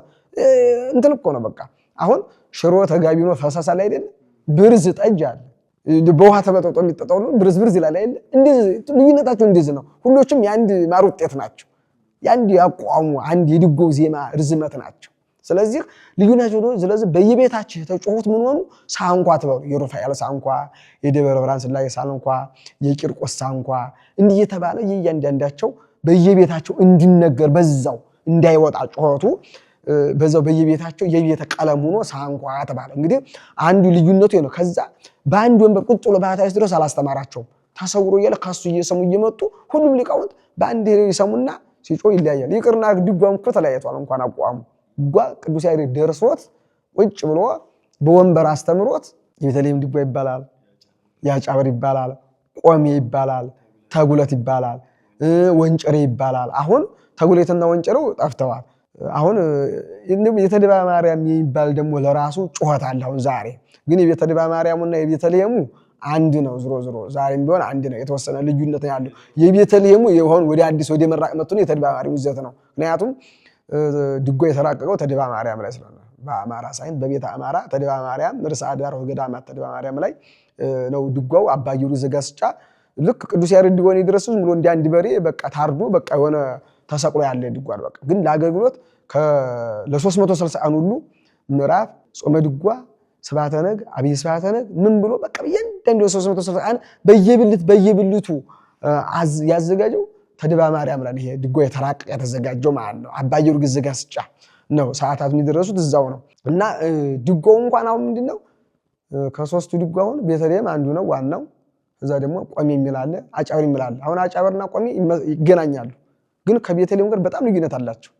እንትን እኮ ነው። በቃ አሁን ሽሮ ተጋቢኖ ፈሳሳ ላይ አይደል ብርዝ ጠጅ አለ በውሃ ተበጥብጦ የሚጠጣው ነው ብርዝ ብርዝ ይላል አይደል። እንደዚህ ልዩነታቸው እንደዚህ ነው። ሁሎችም የአንድ ማር ውጤት ናቸው። የአንድ ያቋሙ አንድ የድጎው ዜማ ርዝመት ናቸው። ስለዚህ ልዩነታቸው ነው። ስለዚህ በየቤታቸው የተጮሁት ምን ሆኑ ሳንኳ ተባሉ። የሩፋኤል ሳንኳ፣ የደብረ ብርሃን ስላሴ ሳንኳ፣ የቂርቆስ ሳንኳ እንዲህ የተባለ የእያንዳንዳቸው በየቤታቸው እንዲነገር በዛው እንዳይወጣ ጮኸቱ በዛው በየቤታቸው የቤተ ቀለም ሆኖ ሳንኳ ተባለ። እንግዲህ አንዱ ልዩነቱ ነው። ከዛ በአንድ ወንበር ቁጭ ብሎ ባህታዊ ኤስድሮስ አላስተማራቸውም። ተሰውሮ እያለ ከሱ እየሰሙ እየመጡ ሁሉም ሊቃውንት በአንድ ይሰሙና ሲጮህ ይለያያል። ይቅርና ድጓም እኮ ተለያይቷል። እንኳን አቋሙ ድጓ ቅዱስ ያሬድ ደርሶት ቁጭ ብሎ በወንበር አስተምሮት የቤተልሔም ድጓ ይባላል፣ ያጫበር ይባላል፣ ቆሜ ይባላል፣ ተጉለት ይባላል፣ ወንጨሬ ይባላል። አሁን ተጉለትና ወንጨሬው ጠፍተዋል። አሁን የተድባ ማርያም የሚባል ደግሞ ለራሱ ጩኸት አለ። አሁን ዛሬ ግን የቤተልሔም ማርያሙና የቤተልሔሙ አንድ ነው። ዝሮ ዛሬም ቢሆን አንድ ነው። የተወሰነ ልዩነት ነው ያለው። የቤተልሔሙ የሆነ ወደ አዲስ ወደ መራቅ መጥቶ ነው የተድባ ማርያም ይዘት ነው። ምክንያቱም ድጓ የተራቀቀው ተድባ ማርያም ላይ ስለሆነ በአማራ ሳይንት በቤተ አማራ ተድባ ማርያም ርዕሰ አድባራት ወገዳማት ተድባ ማርያም ላይ ነው ድጓው። አባ ጊዮርጊስ ዘጋስጫ ልክ ቅዱስ ያሬድ ድጓን ይድረሱ ብሎ እንደ አንድ በሬ በቃ ታርዶ በቃ የሆነ ተሰቅሎ ያለ ድጓን በቃ ግን ለአገልግሎት ለ360 ቀን ሁሉ ምዕራፍ ጾመ ድጓ ስብሐተ ነግ አብይ ስብሐተ ነግ ምን ብሎ በቃ በእያንዳንዱ 360 ቀን በየብልቱ ያዘጋጀው ተድባ ማርያም ላይ ይሄ ድጓ የተራቀቀ የተዘጋጀው ማለት ነው። አባ ጊዮርጊስ ዘጋስጫ ነው ሰዓታት የሚደረሱት እዛው ነው። እና ድጓው እንኳን አሁን ምንድነው ከሶስቱ ድጓውን ቤተልሔም አንዱ ነው ዋናው። እዛ ደግሞ ቆሜ የሚል አለ፣ አጫበር የሚል አለ። አሁን አጫበርና ቆሜ ይገናኛሉ፣ ግን ከቤተልሔም ጋር በጣም ልዩነት አላቸው።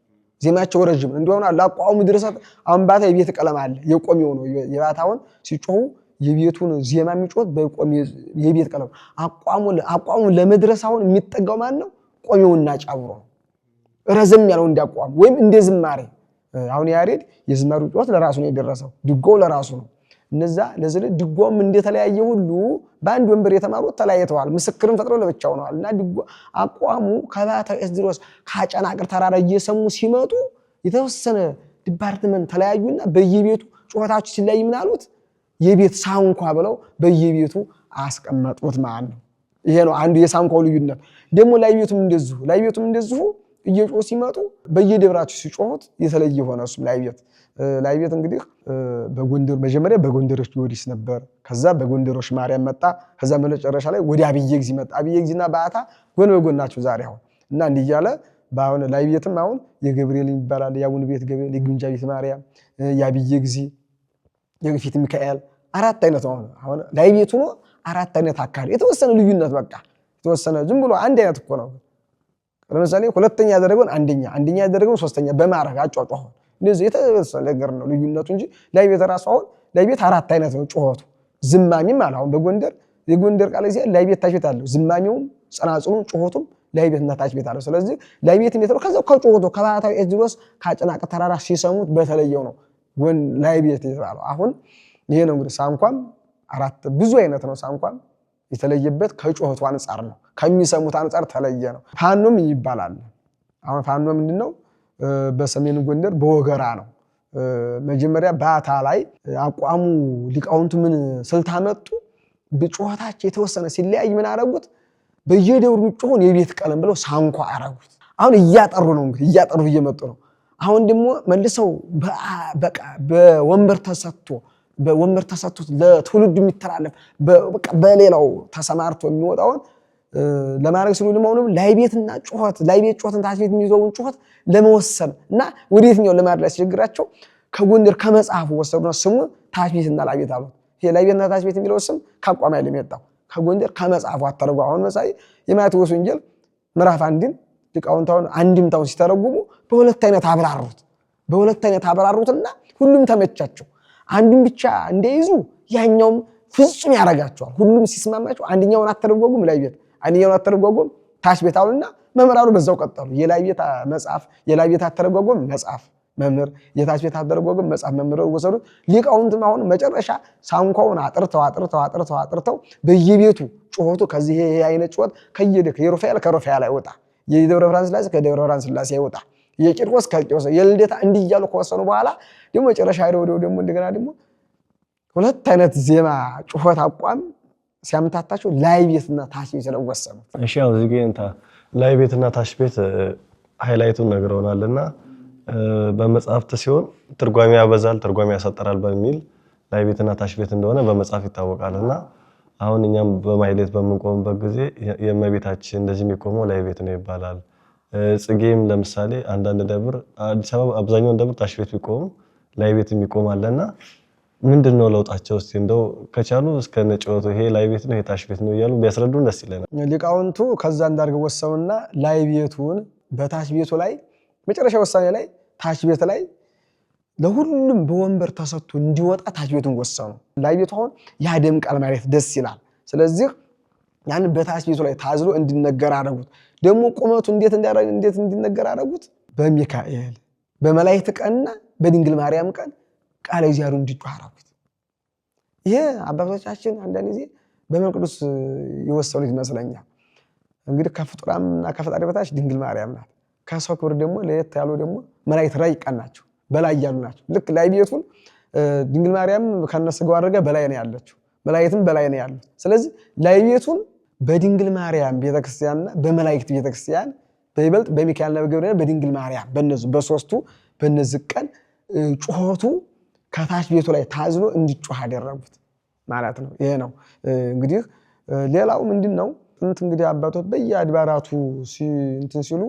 ዜማቸው ረጅም እንደሆነ አላቋሙ ድረሳት። አሁን ባታ የቤት ቀለም አለ፣ የቆሜው ነው። የባታውን ሲጮሁ የቤቱን ዜማ የሚጮህ በቆሜ የቤት ቀለም አቋሙ ለመድረስ አሁን የሚጠጋው ማን ነው? ቆሜውና አጫብሮ ነው። ረዘም ያለው እንዲያቋሙ ወይም እንደ ዝማሬ። አሁን ያሬድ የዝማሬው ጮት ለራሱ ነው የደረሰው፣ ድጓው ለራሱ ነው። እነዛ ለዚህ ድጓውም እንደተለያየ ሁሉ በአንድ ወንበር የተማሩት ተለያይተዋል። ምስክርን ፈጥረው ለብቻው ነዋል። እና ድጓ አቋሙ ከባህታዊ ኤስድሮስ ከአጨናቅር ተራራ እየሰሙ ሲመጡ የተወሰነ ዲፓርትመንት ተለያዩና በየቤቱ ጩኸታቸው ሲለያይ ምን አሉት? የቤት ሳንኳ ብለው በየቤቱ አስቀመጡት ማለት ነው። ይሄ ነው አንዱ የሳንኳው ልዩነት። ደግሞ ላይ ቤቱም እንደዚሁ እየጮሁ ሲመጡ በየደብራቸው ሲጮሁት የተለየ ሆነ። እሱም ላይ ቤት እንግዲህ በጎንደር መጀመሪያ በጎንደሮች ጊዮርጊስ ነበር። ከዛ በጎንደሮች ማርያም መጣ። ከዛ መጨረሻ ላይ ወደ አብየ ጊዜ መጣ። አብየ ጊዜና በዓታ ጎን በጎን ናቸው ዛሬ አሁን። እና እንዲህ እያለ በአሁን ላይ ቤትም አሁን የገብርኤል ይባላል፣ የአቡነ ቤት ገብርኤል፣ የግምጃ ቤት ማርያም፣ የአብየ ጊዜ፣ የፊት ሚካኤል አራት አይነት ነው። አሁን ላይ ቤቱ ነው አራት አይነት አካል የተወሰነ ልዩነት በቃ የተወሰነ ዝም ብሎ አንድ አይነት እኮ ነው። ለምሳሌ ሁለተኛ ያደረገውን አንደኛ ያደረገውን ሶስተኛ በማረግ አጫጫሁ እንደዚህ የተወሰነ ነገር ነው ልዩነቱ እንጂ ላይ ቤት ራሱ አሁን ላይ ቤት አራት አይነት ነው ጮኸቱ። ዝማሚም አለ አሁን በጎንደር የጎንደር ቃል እዚህ ላይ ቤት ታች ቤት አለው። ዝማሚውም ጸናጽሉም ጮኸቱም ላይ ቤትና ታች ቤት አለው። ስለዚህ ላይ ቤት እንዴት ነው ከዛው ከጮኸቱ ከባህታዊ ኤስድሮስ ከአጨናቅር ተራራ ሲሰሙት በተለየው ነው ላይ ቤት የተባለው። አሁን ይሄ ነው እንግዲህ ሳንኳም አራት ብዙ አይነት ነው። ሳንኳም የተለየበት ከጮኸቱ አንፃር ነው፣ ከሚሰሙት አንፃር ተለየ ነው። ፋኖም ይባላል። አሁን ፋኖ ምንድነው? በሰሜን ጎንደር በወገራ ነው። መጀመሪያ ባታ ላይ አቋሙ ሊቃውንቱ ምን ስልት አመጡ? በጮኸታቸው የተወሰነ ሲለያይ ምን አረጉት? በየደብሩ ጮኹን የቤት ቀለም ብለው ሳንኳ አረጉት። አሁን እያጠሩ ነው እንግዲህ እያጠሩ እየመጡ ነው። አሁን ደግሞ መልሰው በቃ በወንበር ተሰጥቶት ለትውልድ የሚተላለፍ በቃ በሌላው ተሰማርቶ የሚወጣውን ለማድረግ ሲሉ ለማውንም ላይ ቤትና ጩኸት ላይ ቤት ጩኸትን ታች ቤት የሚይዘውን ጩኸት ለመወሰን እና ወዴትኛው ለማድረግ ሲቸግራቸው ከጎንደር ከመጽሐፉ ወሰዱና ስሙ ታች ቤትና ላይ ቤት አሉት። ይሄ ላይ ቤትና ታች ቤት የሚለው ስም ከአቋም ያለ የመጣው ከጎንደር ከመጽሐፉ አተረጓጉ አሁን መሳይ የማቴዎስ ወንጌል ምዕራፍ 1ን ሊቃውንታውን አንድምታውን ሲተረጉሙ በሁለት አይነት አብራሩትና ሁሉም ተመቻቸው። አንዱን ብቻ እንደይዙ ያኛውም ፍጹም ያረጋቸዋል። ሁሉም ሲስማማቸው አንደኛውን አተረጓጉም ላይ ቤት አንደኛውን አተረጓጉም ታች ቤት አሉና መምህራኑ በዛው ቀጠሉ። የላይ ቤት መጽሐፍ የላይ ቤት አተረጓጉም መጽሐፍ መምህር የታች ቤት አተረጓጉም መጽሐፍ መምህር ወሰዱት። ሊቃውንትም አሁን መጨረሻ ሳንኳውን አጥርተው በየቤቱ ጩኸቱ ከዚህ ይሄ አይነት ጩኸት ከሩፋኤል ከሩፋኤል አይወጣ፣ የደብረ ብርሃን ሥላሴ ከደብረ ብርሃን ሥላሴ አይወጣ፣ የቂርቆስ ከቂርቆስ የልደታ እንዲህ እያሉ ከወሰኑ በኋላ ደግሞ መጨረሻ ሄደው ደግሞ እንደገና ደግሞ ሁለት አይነት ዜማ ጩኸት አቋም ሲያምታታቸው ላይ ቤትና ታች ቤት ነው ወሰኑት። እሺ ያው እዚህ ጋር ላይ ቤትና ታች ቤት ሃይላይቱን ነግረውናልና በመጽሐፍት ሲሆን ትርጓሜ ያበዛል ትርጓሜ ያሳጠራል በሚል ላይ ቤትና ታች ቤት እንደሆነ በመጽሐፍ ይታወቃልና አሁን እኛም በማይሌት በምንቆምበት ጊዜ የእመቤታችን እንደዚህ የሚቆመው ላይ ቤት ነው ይባላል። ጽጌም ለምሳሌ አንዳንድ ደብር አዲስ አበባ አብዛኛውን ደብር ታች ቤት ቢቆም ላይ ቤት የሚቆም አለና ምንድነው ለውጣቸው? እስቲ እንደው ከቻሉ እስከ ነጭወቱ ይሄ ላይ ቤት ነው ይሄ ታች ቤት ነው እያሉ ቢያስረዱን ደስ ይለናል። ሊቃውንቱ ከዛ እንዳርገው ወሰኑና ላይ ቤቱን በታች ቤቱ ላይ መጨረሻ ውሳኔ ላይ ታች ቤት ላይ ለሁሉም በወንበር ተሰጥቶ እንዲወጣ ታች ቤቱን ወሰኑ። ላይ ቤቱ አሁን ያደምቃል ማለት ደስ ይላል። ስለዚህ ያን በታች ቤቱ ላይ ታዝሎ እንዲነገር አደረጉት። ደግሞ ቁመቱ እንዴት እንዲነገር አደረጉት? በሚካኤል በመላእክት ቀንና በድንግል ማርያም ቀን ቃለ እግዚአብሔር እንዲጮህ አደረጉት። ይሄ አባቶቻችን አንዳንድ ጊዜ በመንፈስ ቅዱስ የወሰኑት ይመስለኛል። እንግዲህ ከፍጡራንና ከፈጣሪ በታች ድንግል ማርያም ናት። ከሰው ክብር ደግሞ ለየት ያሉ ደግሞ መላእክት ላይ ቀናቸው በላይ ያሉ ናቸው። ልክ ላይ ቤቱን ድንግል ማርያም ከነስጋው አድርጋ በላይ ነው ያለችው፣ መላእክትም በላይ ነው ያሉት። ስለዚህ ላይ ቤቱን በድንግል ማርያም ቤተክርስቲያንና በመላእክት ቤተክርስቲያን በይበልጥ በሚካኤልና በገብርኤል በድንግል ማርያም በነሱ በሶስቱ በነዚህ ቀን ጩኸቱ ከታች ቤቱ ላይ ታዝሎ እንዲጮህ አደረጉት ማለት ነው። ይሄ ነው እንግዲህ። ሌላው ምንድነው? ጥንት እንግዲህ አባቶች በየአድባራቱ እንትን ሲሉ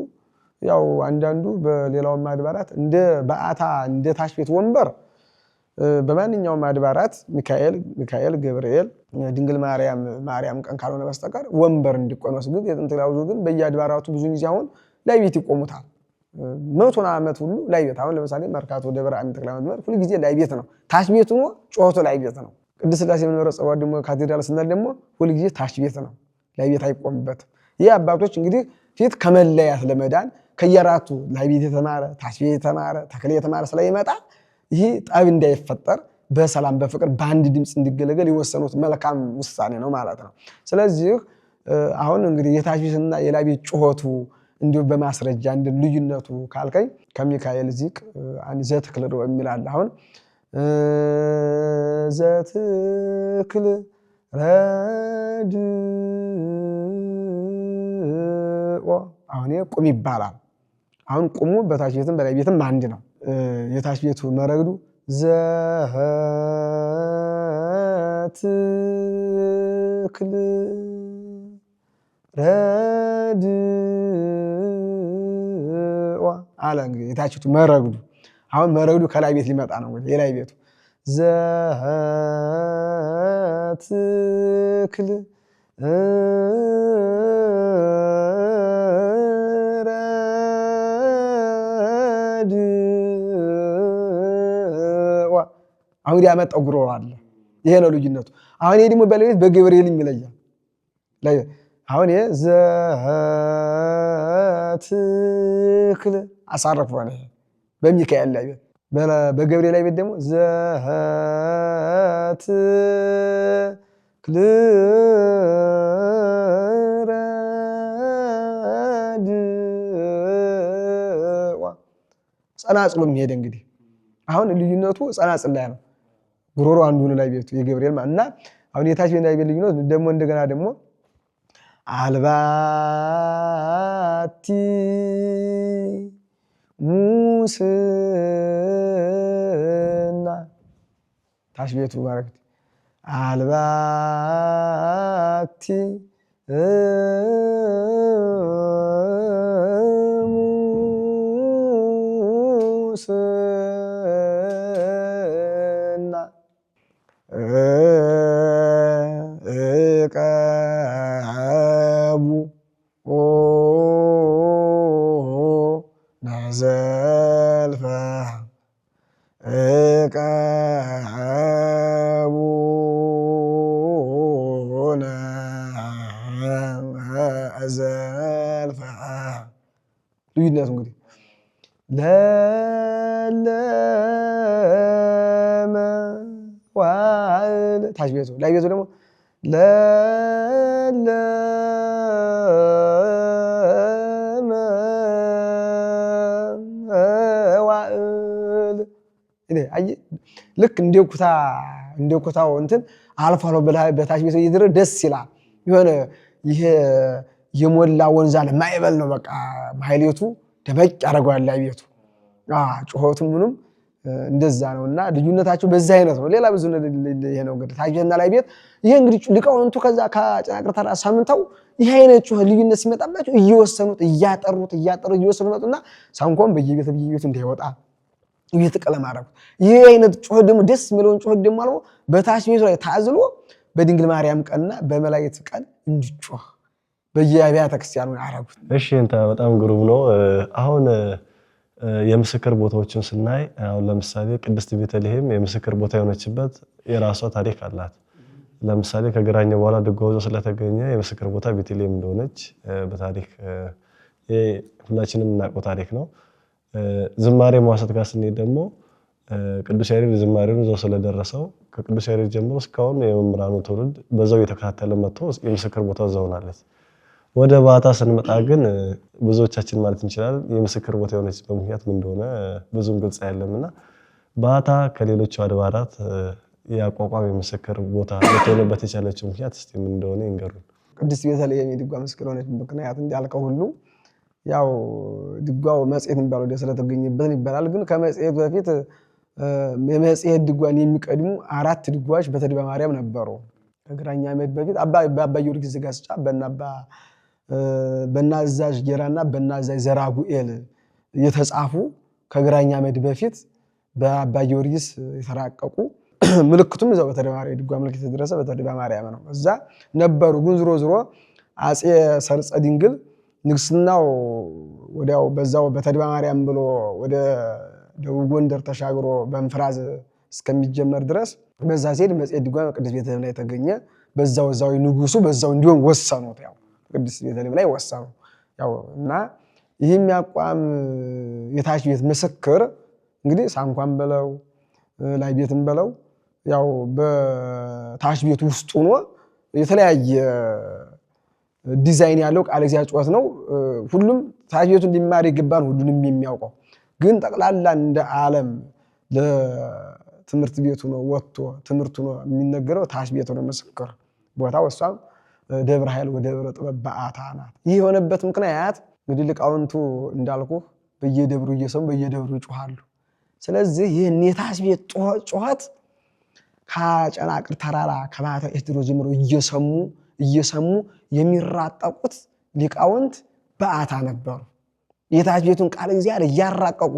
ያው አንዳንዱ በሌላውም አድባራት እንደ በአታ እንደ ታች ቤት ወንበር በማንኛውም አድባራት ሚካኤል ገብርኤል ድንግል ማርያም ቀን ካልሆነ በስተቀር ወንበር እንዲቆመስ ግን የጥንት ላውዙ ግን በየአድባራቱ ብዙ ጊዜ አሁን ላይ ቤት ይቆሙታል። 100 ዓመት ሁሉ ላይ ቤት። አሁን ለምሳሌ መርካቶ ደብረ አሚን ተክለ ሃይማኖት ሁሉ ጊዜ ላይ ቤት ነው። ታች ቤቱ ነው ጮሆቱ ላይ ቤት ነው። ቅድስት ሥላሴ መንበረ ጸባዖት ደግሞ ካቴድራል ስንል ደግሞ ሁሉ ጊዜ ታች ቤት ነው። ላይ ቤት አይቆምበትም። ይህ አባቶች እንግዲህ ፊት ከመለያት ለመዳን ከየራቱ ላይ ቤት የተማረ ታች ቤት የተማረ ተክለ የተማረ ስለይመጣ ይህ ጠብ እንዳይፈጠር በሰላም በፍቅር በአንድ ድምፅ እንዲገለገል የወሰኑት መልካም ውሳኔ ነው ማለት ነው። ስለዚህ አሁን እንግዲህ የታች ቤትና የላይ ቤት ጩኸቱ እንዲሁ በማስረጃ እንደ ልዩነቱ ካልከኝ ከሚካኤል ዚቅ አንድ ዘትክል የሚል አለ። አሁን ዘትክል ረድኦ አሁን ቁም ይባላል። አሁን ቁሙ በታች ቤትም በላይ ቤትም አንድ ነው። የታች ቤቱ መረግዱ ዘትክል ረድኦ አለ። እንግዲህ የታች ቤቱ መረግዱ አሁን መረግዱ ከላይ ቤት ሊመጣ ነው። እንግዲህ የላይ ቤቱ ዘትክል አሁን ያመጣው ጉሮሮ አለ። ይሄ ነው ልዩነቱ። አሁን ይሄ ደግሞ በለቤት በገብርኤል ይለያል። አሁን ይሄ ዘትክል አሳረፈ ነው በሚካኤል ላይ ቤት፣ በገብርኤል ላይ ቤት ደግሞ ዘትክል ረድኦ ጸናጽሉ የሚሄድ እንግዲህ አሁን ልዩነቱ ጸናጽል ላይ ነው። ጉሮሮ አንዱ ነው ላይ ቤቱ የገብርኤል እና አሁን የታች ቤት ላይ ቤት ልዩነት ደግሞ እንደገና ደግሞ አልባቲ ሙስና ታች ቤቱ ማለት አልባቲ ሙስና ወርቁነ ዘልፈ ልዩነቱ እንግዲህ ለለመ ዋዕል ታች ቤቱ ላይ ቤቱ ደግሞ ለለመ ዋዕል ልክ እንደኩታው እንትን አልፎ አልፎ በታች ቤቱ እየደረ ደስ ይላል። የሆነ ይሄ የሞላ ወንዝ አለ ማይበል ነው። በቃ ማይሌቱ ደመቅ ያደርገዋል ላይ ቤቱ ጩኸቱም ምኑም እንደዛ ነውና ልዩነታቸው በዛ አይነት ነው። ሌላ ብዙ ይሄ ነው እንግዲህ ታች ቤትና ላይ ቤት። ይሄ እንግዲህ ሊቃውንቱ ከዛ ከጨናቅር ተራ ሰምተው ይሄ አይነት ጩኸት ልዩነት ሲመጣባቸው እየወሰኑት እያጠሩት እየወሰኑ መጡና ሳንኮም በየቤቱ እንዳይወጣ ቤት ቀለም አደረጉት። ይሄ አይነት ጩኸት ደግሞ ደስ የሚለውን ጩኸት ደግሞ አልፎ በታች ቤቱ ላይ ታዝሎ በድንግል ማርያም ቀንና በመላእክት ቀን እንዲጮህ በየአብያተ ክርስቲያኑ አደረጉት። እሺ እንታ በጣም ግሩም ነው። አሁን የምስክር ቦታዎችን ስናይ አሁን ለምሳሌ ቅድስት ቤተልሔም የምስክር ቦታ የሆነችበት የራሷ ታሪክ አላት። ለምሳሌ ከግራኝ በኋላ ድጓው ስለተገኘ የምስክር ቦታ ቤተልሔም እንደሆነች በታሪክ ሁላችንም እናውቀው ታሪክ ነው። ዝማሬ መዋሥዕት ጋር ስንሄድ ደግሞ ቅዱስ ያሬድ ዝማሬውን እዛው ስለደረሰው ከቅዱስ ያሬድ ጀምሮ እስካሁን የመምህራኑ ትውልድ በዛው የተከታተለ መጥቶ የምስክር ቦታ እዛው ናለች። ወደ ባታ ስንመጣ ግን ብዙዎቻችን ማለት እንችላለን የምስክር ቦታ የሆነችበት ምክንያት ምን እንደሆነ ብዙም ግልጽ አይደለምና ባታ ከሌሎቹ አድባራት ያቋቋም የምስክር ቦታ ልትሆንበት የቻለችው ምክንያት እስቲ ምን እንደሆነ ይንገሩን። ቅድስት ቤተልሔም የድጓ ምስክር ሆነች ምክንያት እንዳልከው ሁሉ ያው ድጓው መጽሔት የሚባለው ወደ ስለተገኘበት ይባላል። ግን ከመጽሔቱ በፊት የመጽሔት ድጓን የሚቀድሙ 4 ድጓዎች በተድባ ማርያም ነበሩ። ከግራኝ ዓመት በፊት በአባ ጊዮርጊስ ዘጋስጫ በናዛዥ ጌራና በናዛዥ ዘራጉኤል የተጻፉ ከግራኝ ዓመት በፊት በአባ ጊዮርጊስ የተራቀቁ ምልክቱም እዛው በተድባ ማርያም ድጓ ምልክት የተደረሰ በተድባ ማርያም ነው። እዛ ነበሩ። ግን ዝሮ አጼ ሰርጸ ድንግል ንግስናው ወዲያው በዛው በተድባ ማርያም ብሎ ወደ ደቡብ ጎንደር ተሻግሮ በእንፍራዝ እስከሚጀመር ድረስ በዛ ሲሄድ መጽሔት ድጓ ቅድስት ቤተልሔም ላይ ተገኘ። በዛው ንጉሱ በዛው እንዲሆን ወሰኑት። ያው ቅድስት ቤተልሔም ላይ ወሰኑ። ያው እና ይህም ያቋም የታች ቤት ምስክር እንግዲህ ሳንኳን በለው ላይ ቤትም በለው ያው በታች ቤት ውስጥ ሆኖ የተለያየ ዲዛይን ያለው ቃል እግዚአብሔር ጩኸት ነው። ሁሉም ታች ቤቱ እንዲማር ይገባል፣ ሁሉንም የሚያውቀው ግን ጠቅላላ እንደ ዓለም ለትምህርት ቤቱ ነው ወጥቶ ትምህርቱ ነው የሚነገረው ታች ቤቱ ነው ምስክር ቦታው። እሷም ደብረ ኃይል ወደብረ ጥበብ በዓታ ናት። ይህ የሆነበት ምክንያት እንግዲህ ሊቃውንቱ እንዳልኩ በየደብሩ እየሰሙ በየደብሩ ይጮሃሉ። ስለዚህ ይህን የታች ቤት ጩኸት ከጨናቅር ተራራ ከባታ ኤስትሮ ጀምሮ እየሰሙ የሚራቀቁት ሊቃውንት በዓታ ነበሩ። የታች ቤቱን ቃል እግዚአብሔር እያራቀቁ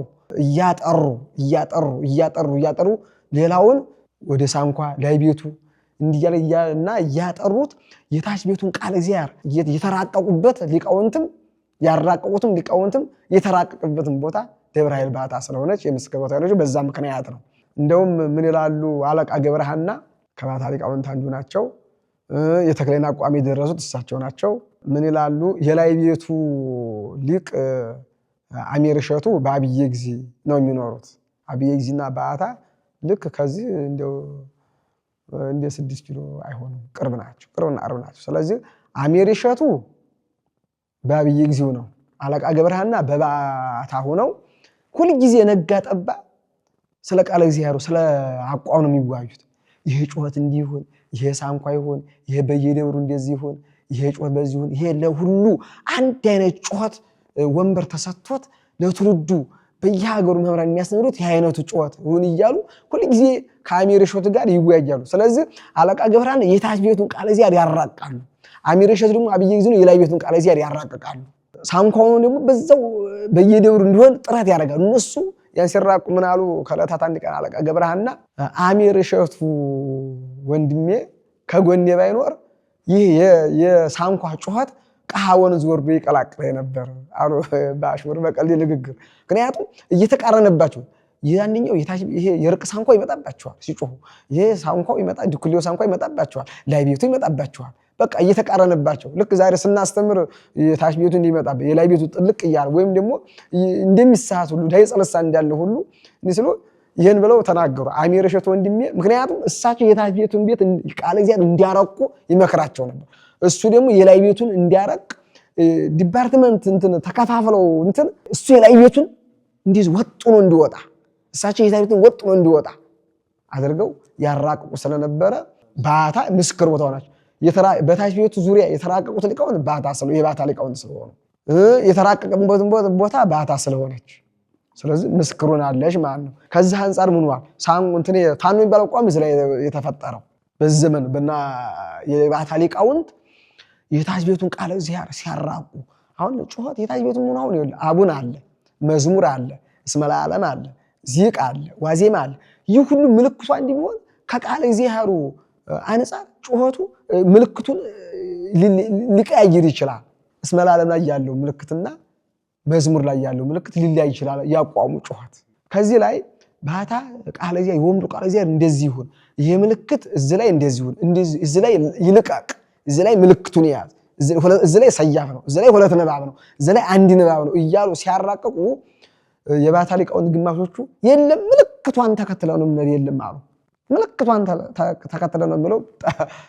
እያጠሩ ሌላውን ወደ ሳንኳ ላይ ቤቱ እንዲያለና እያጠሩት የታች ቤቱን ቃል እግዚአብሔር የተራቀቁበት ሊቃውንትም ያራቀቁትም ሊቃውንትም የተራቀቁበትን ቦታ ደብረ ኃይል በዓታ ስለሆነች የምስክር ቦታ ያለች በዛ ምክንያት ነው። እንደውም ምን ይላሉ አለቃ ገብረሐና ከባታ ሊቃውንት አንዱ ናቸው። የተክሌን አቋም የደረሱት እሳቸው ናቸው። ምን ይላሉ? የላይ ቤቱ ሊቅ አሜር እሸቱ በአብየ ጊዜ ነው የሚኖሩት። አብየ ጊዜና በዓታ ልክ ከዚህ እንደ 6 ኪሎ አይሆንም፣ ቅርብና ቅርብ ናቸው። ስለዚህ አሜር እሸቱ በአብየ ጊዜው ነው፣ አለቃ ገብረሐና በበዓታ ሆነው ሁልጊዜ ነጋ ጠባ ስለ ቃለ እግዚአብሔር ስለ አቋም ነው የሚዋዩት። ይሄ ጩኸት እንዲሆን፣ ይሄ ሳንኳ ይሆን፣ ይሄ በየደብሩ እንደዚህ ይሆን፣ ይሄ ጩኸት በዚህ ይሆን፣ ይሄ ለሁሉ አንድ አይነት ጩኸት ወንበር ተሰጥቶት ለትውልዱ በየሀገሩ መምህራን የሚያስተምሩት ይሄ አይነቱ ጩኸት ይሁን እያሉ ሁልጊዜ ከአሜር እሸቱ ጋር ይወያያሉ። ስለዚህ አለቃ ገብረሐና የታች ቤቱን ቃለ እግዚአብሔር ያራቃሉ። አሜር እሸቱ ደግሞ አብየ ጊዜ ነው የላይ ቤቱን ቃለ እግዚአብሔር ያራቅቃሉ። ሳንኳው ደግሞ በዛው በየደብሩ እንዲሆን ጥረት ያደርጋሉ። እነሱ ያን ሲራቁ ምን አሉ? ከዕለታት አንድ ቀን አለቃ ገብረሐና አሜር እሸቱ ወንድሜ ከጎኔ ባይኖር ይህ የሳንኳ ጩኸት ቀሃወን ወርዶ ይቀላቅል ነበር አሉ በአሽሙር በቀልድ ንግግር። ምክንያቱም እየተቃረነባቸው ያንኛው ይሄ የርቅ ሳንኳ ይመጣባቸዋል ሲጮሁ፣ ይሄ ሳንኳው ይመጣ ድኩሌው ሳንኳ ይመጣባቸዋል፣ ላይ ቤቱ ይመጣባቸዋል። በቃ እየተቃረነባቸው ልክ ዛሬ ስናስተምር የታች ቤቱ እንዲመጣ የላይ ቤቱ ጥልቅ እያለ ወይም ደግሞ እንደሚሳሳት ሁሉ ዳይጸለሳ እንዳለ ሁሉ እንስሎ ይሄን ብለው ተናገሩ። አሚር እሸት ወንድሜ ምክንያቱም እሳቸው የታች ቤቱን ቤት ቃለ እግዚአብሔር እንዲያረቁ ይመክራቸው ነበር። እሱ ደግሞ የላይ ቤቱን እንዲያረቅ ዲፓርትመንት እንትን ተከፋፍለው እንትን እሱ የላይ ቤቱን እንዲህ ወጥኖ እንዲወጣ እሳቸው የታች ቤቱን ወጥኖ እንዲወጣ አድርገው ያራቅቁ ስለነበረ ባታ ምስክር ቦታው ናቸው። በታች ቤቱ ዙሪያ የተራቀቁት ሊቃውንት ባታ ስለሆነ የባታ ሊቃውንት ስለሆኑ የተራቀቀበት ቦታ ባታ ስለሆነች ስለዚህ ምስክሩን አለሽ ማለት ነው። ከዚህ አንፃር ምን ዋል እንትን ፋኖ የሚባለው ቋም እዚህ ላይ የተፈጠረው በዘመን በና የባታ ሊቃውንት የታች ቤቱን ቃለ እግዚአብሔር ሲያራቁ አሁን ጩኸት የታች ቤቱን ምን አሁን ይኸውልህ አቡን አለ መዝሙር አለ እስመ ለዓለም አለ ዚቅ አለ ዋዜማ አለ። ይህ ሁሉ ምልክቱ አንድ ቢሆን ከቃለ እግዚአብሔሩ አንፃር ጩኸቱ ምልክቱን ሊቀያይር ይችላል። እስመ ለዓለም ላይ ያለው ምልክትና መዝሙር ላይ ያለው ምልክት ሊለያይ ይችላል ያቋሙ ጩኸት። ከዚህ ላይ ባታ ቃለ እግዚአብሔር የወንዱ ቃለ እግዚአብሔር እንደዚህ ይሁን ይሄ ምልክት እዚህ ላይ እንደዚህ ይሁን እንደዚህ እዚህ ላይ ይልቀቅ እዚህ ላይ ምልክቱን ያዝ እዚህ ላይ ሰያፍ ነው እዚህ ላይ ሁለት ንባብ ነው እዚህ ላይ አንድ ንባብ ነው እያሉ ሲያራቀቁ የባታ ሊቃውንት ግማሾቹ የለም ምልክቷን ተከትለው ነው ምን የለም አሉ። ምልክቷን ተከትለው ነው ብለው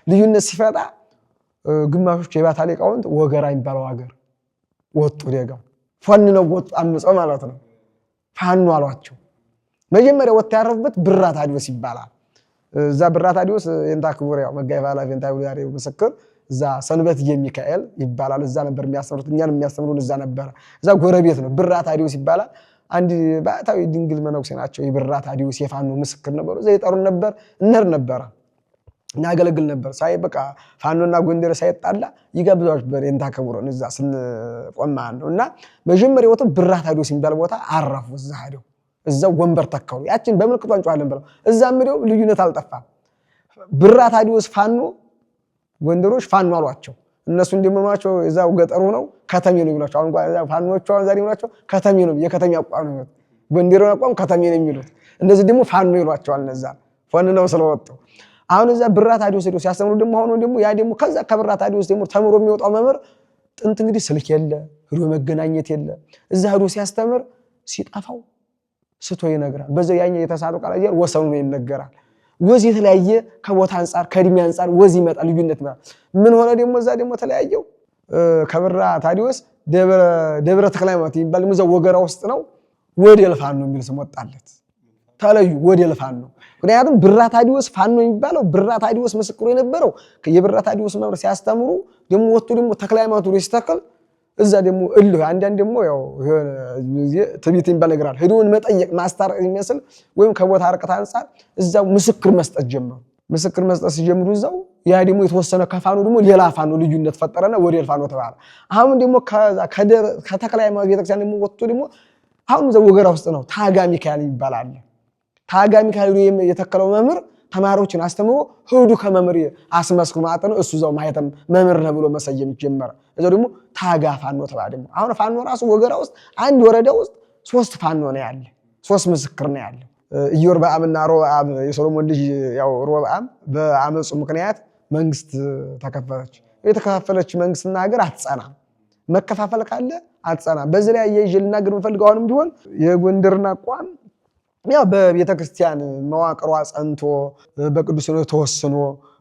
ልዩነት ሲፈጣ ግማሾቹ የባታ ሊቃውንት ወገራ የሚባለው ሀገር ወጡ ደጋው ፋኖ ነው ወጡ አምጾ ማለት ነው ፋኖ አሏቸው። መጀመሪያ ወጣ ያረፉበት ብራት አዲዮስ ይባላል። እዛ ብራት አዲዮስ የንታ ክቡር ያው መጋይ ፋላፊ የንታ ጉዳሪ ምስክር እዛ ሰንበት የሚካኤል ይባላል። እዛ ነበር የሚያስተምሩት እኛን የሚያስተምሩን እዛ ነበር። እዛ ጎረቤት ነው ብራት አዲዮስ ይባላል። አንድ ባታዊ ድንግል መነኩሴ ናቸው። የብራት አዲዮስ የፋኖ ምስክር ነበሩ። እዛ ይጠሩን ነበር እንር ነበር እናገለግል ነበር። ሳይ በቃ ፋኖና ጎንደር ሳይጣላ ይጋብዛዎች በእንታ ክቡርን እዛ ስንቆማ ነውና መጀመሪያው ወጥ ብራት አዲዮስ የሚባል ቦታ አረፉ። እዛ ሄደው እዛው ወንበር ተከሉ። ያችን በምልክቱ አንጫዋለን ብለው እዛም ሄደው ልዩነት አልጠፋም። ብራት አዲዮስ ፋኖ ጎንደሮች ፋኖ አሏቸው። እነሱ እንደምኗቸው እዛው ገጠሩ ነው ከተሜ ነው ይሏቸው። አሁን ፋኖቹ ዛሬ ይሏቸው ከተሜ ነው የከተሜ አቋም ነው ጎንደሮች አቋም ከተሜ ነው የሚሉት። እንደዚህ ደግሞ ፋኖ ይሏቸዋል። እነዛ ፋኖ ነው ስለወጡ አሁን እዛ ብራት አዲዮስ ሄዶ ሲያስተምሩ ደግሞ አሁን ደግሞ ያ ደግሞ ከዛ ከብራት አዲዮስ ደግሞ ተምሮ የሚወጣው መምህር ጥንት እንግዲህ ስልክ የለ ሄዶ መገናኘት የለ እዛ ሄዶ ሲያስተምር ሲጠፋው ስቶ ይነግራል። በዛው ያኛ የተሳለው ቃል አየር ወሰኑ ነው ይነገራል። ወዝ የተለያየ ከቦታ አንፃር ከእድሜ አንፃር ወዝ ይመጣል ልዩነት ማለት ምን ሆነ ደግሞ እዛ ደግሞ ተለያየው ከብራት አዲዮስ ደብረ ተክለ ሃይማኖት ይባል ደግሞ ወገራ ውስጥ ነው ወዴል ፋኖ የሚል ስም ወጣለት። ተለዩ ወዴል ፋኖ ምክንያቱም ብራት አዲዮስ ፋኖ የሚባለው ብራት አዲዮስ ምስክሩ የነበረው የብራት አዲዮስ መምህር ሲያስተምሩ ደግሞ ወጥቶ ደግሞ ተክለ ሃይማኖት ነው ሲተክል እዛ ደግሞ አንዳንድ ደግሞ ያው ትዕቢት የሚባል ነገር አለ። ሄዶን መጠየቅ ማስታረቅ የሚመስል ወይም ከቦታ ርቀት አንፃር እዛው ምስክር መስጠት ጀመሩ። ምስክር መስጠት ሲጀምሩ እዛው ያ ደግሞ የተወሰነ ከፋኖ ደግሞ ሌላ ፋኖ ልዩነት ፈጠረና ወዴል ፋኖ ተባለ። አሁን ደግሞ ከተክለ ሃይማኖት ቤተክርስቲያን ደግሞ ወጥቶ ደግሞ አሁን እዛው ወገራ ውስጥ ነው ታጋ ሚካኤል ይባላል። ታጋ ሚካኤል የተከለው መምህር ተማሪዎችን አስተምሮ ሄዱ ከመምህር አስመስክሩ ማለት ነው። እሱ እዛው ማየተም መምህር ነው ብሎ መሰየም ጀመረ። እዛው ደግሞ ታጋ ፋኖ ተባለ። ደግሞ አሁን ፋኖ ራሱ ወገራ ውስጥ አንድ ወረዳ ውስጥ 3 ፋኖ ነው ያለ 3 ምስክር ነው ያለ። ኢዮርብዓምና ሮብዓም የሶሎሞን ልጅ ያው ሮብዓም በአመፁ ምክንያት መንግስት ተከፈለች። የተከፋፈለች መንግስትና ሀገር አትጸናም። መከፋፈል ካለ አትጸናም። በዚህ ላይ ያየህ ልናገር የምፈልገው አሁንም ቢሆን የጎንደርና አቋም ያው በቤተክርስቲያን መዋቅሯ ጸንቶ በቅዱስ ነው ተወስኖ